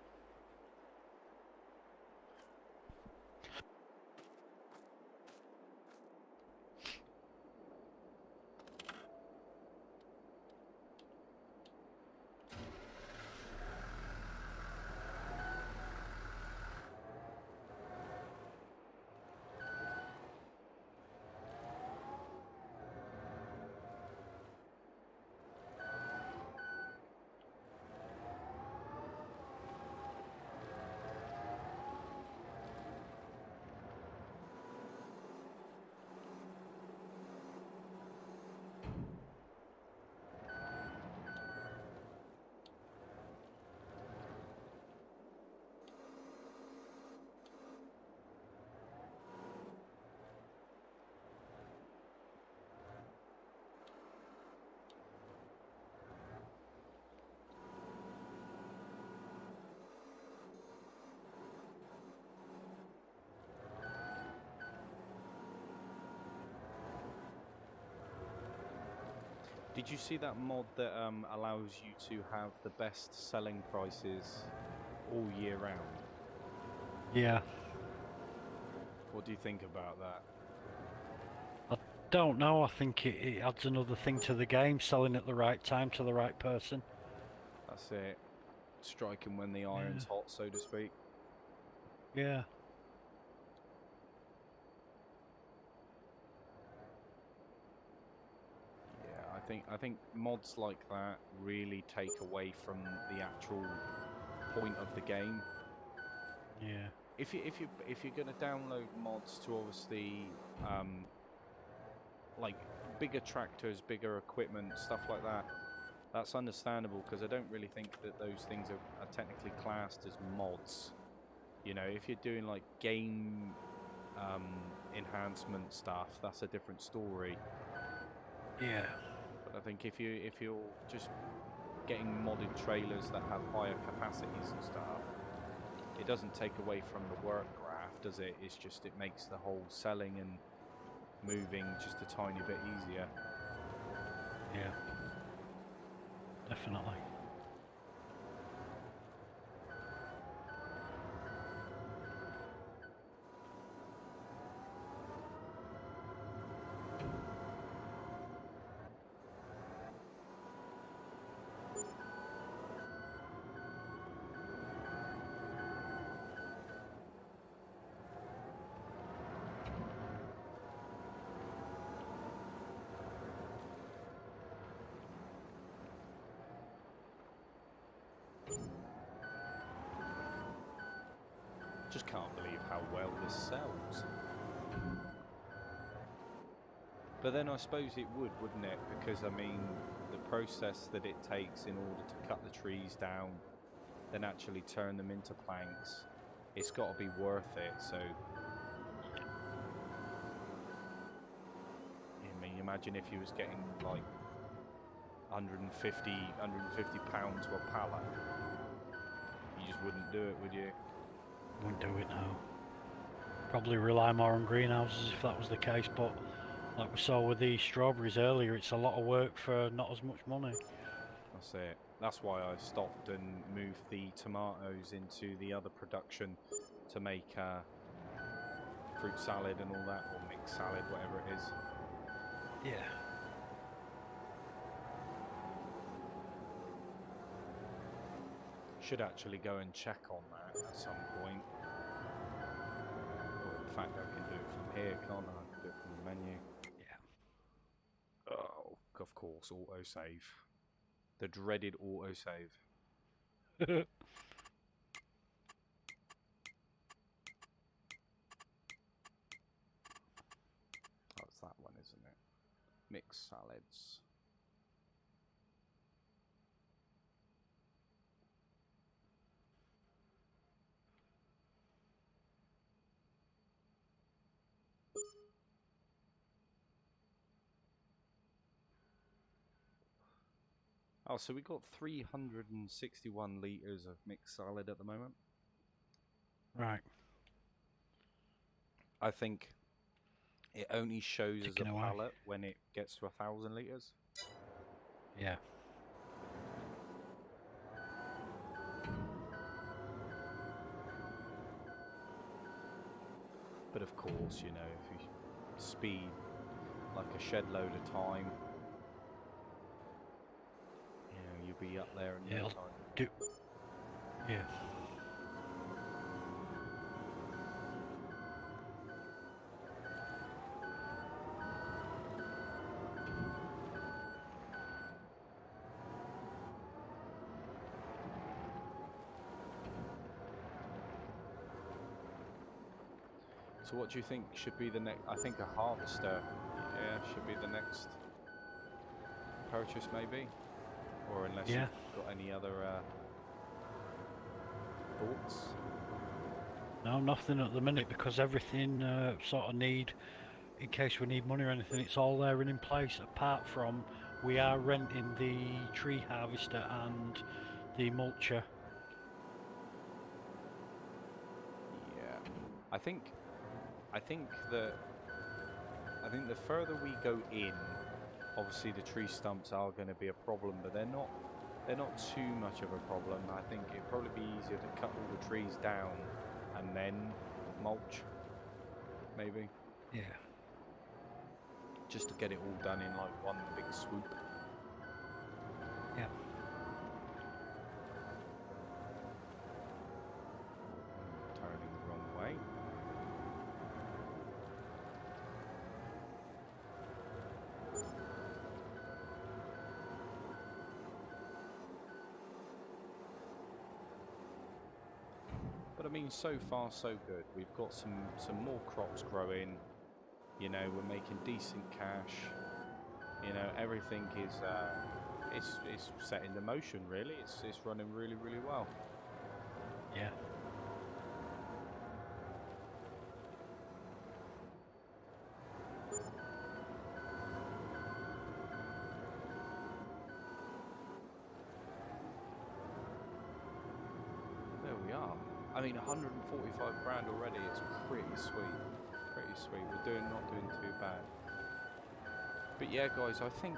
Did you see that mod that allows you to have the best selling prices all year round? Yeah. What do you think about that? I don't know. I think it adds another thing to the game, selling at the right time to the right person. That's it. Striking when the iron's hot, so to speak. Yeah. Yeah, I think mods like that really take away from the actual point of the game. Yeah. If you're gonna download mods to obviously like bigger tractors, bigger equipment, stuff like that, that's understandable because I don't really think that those things are technically classed as mods. You know, if you're doing like game enhancement stuff, that's a different story. Yeah. But I think if you're just getting modded trailers that have higher capacities and stuff, it doesn't take away from the work graph, does it? It's just it makes the whole selling and moving just a tiny bit easier. Yeah. Definitely. Just can't believe how well this sells. But then I suppose it would, wouldn't it? Because I mean, the process that it takes in order to cut the trees down, then actually turn them into planks, it's got to be worth it. So, I mean, imagine if you was getting like 150 pounds to a pallet. You just wouldn't do it, would you? Wouldn't do it now. Probably rely more on greenhouses if that was the case, but like we saw with the strawberries earlier, it's a lot of work for not as much money. That's it. That's why I stopped and moved the tomatoes into the other production to make fruit salad and all that, or mixed salad, whatever it is. Yeah. Should actually go and check on that at some point. Or in fact, I can do it from here, can't I? I can do it from the menu. Yeah. Oh, of course, autosave. The dreaded autosave. That's that one, isn't it? Mixed salads. Oh, so we got 361 litres of mixed salad at the moment. Right. I think it only shows Ticking as a away. pallet when it gets to 1,000 litres. Yeah. But of course, you know, if you speed like a shed load of time, you know, you'll be up there in no It'll time. do. Yeah. So what do you think should be the next? I think a harvester, yeah, should be the next purchase maybe, or unless Yeah. you've got any other thoughts. No, nothing at the minute because everything sort of need, in case we need money or anything, it's all there and in place. Apart from we are renting the tree harvester and the mulcher. Yeah, I think that the further we go in, obviously the tree stumps are going to be a problem, but they're not too much of a problem. I think it'd probably be easier to cut all the trees down and then mulch, maybe. Yeah. Just to get it all done in like one big swoop. Yeah. Turning the wrong way. But I mean, so far so good. We've got some more crops growing. You know, we're making decent cash. You know, everything is it's set into motion. Really, it's running really well. Yeah. There we are. I mean, 145 grand already. It's pretty sweet. Pretty sweet. We're not doing too bad. But yeah, guys, I think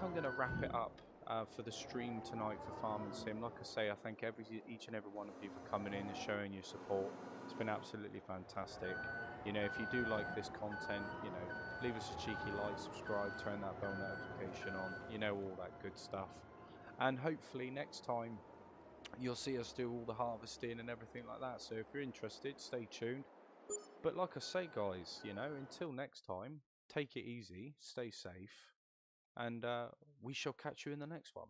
I'm gonna wrap it up for the stream tonight for Farming Sim. Like I say, I thank each and every one of you for coming in and showing your support. It's been absolutely fantastic. You know, if you do like this content, you know, leave us a cheeky like, subscribe, turn that bell notification on. You know, all that good stuff. And hopefully next time you'll see us do all the harvesting and everything like that. So if you're interested, stay tuned. But like I say, guys, you know, until next time, take it easy, stay safe, and we shall catch you in the next one.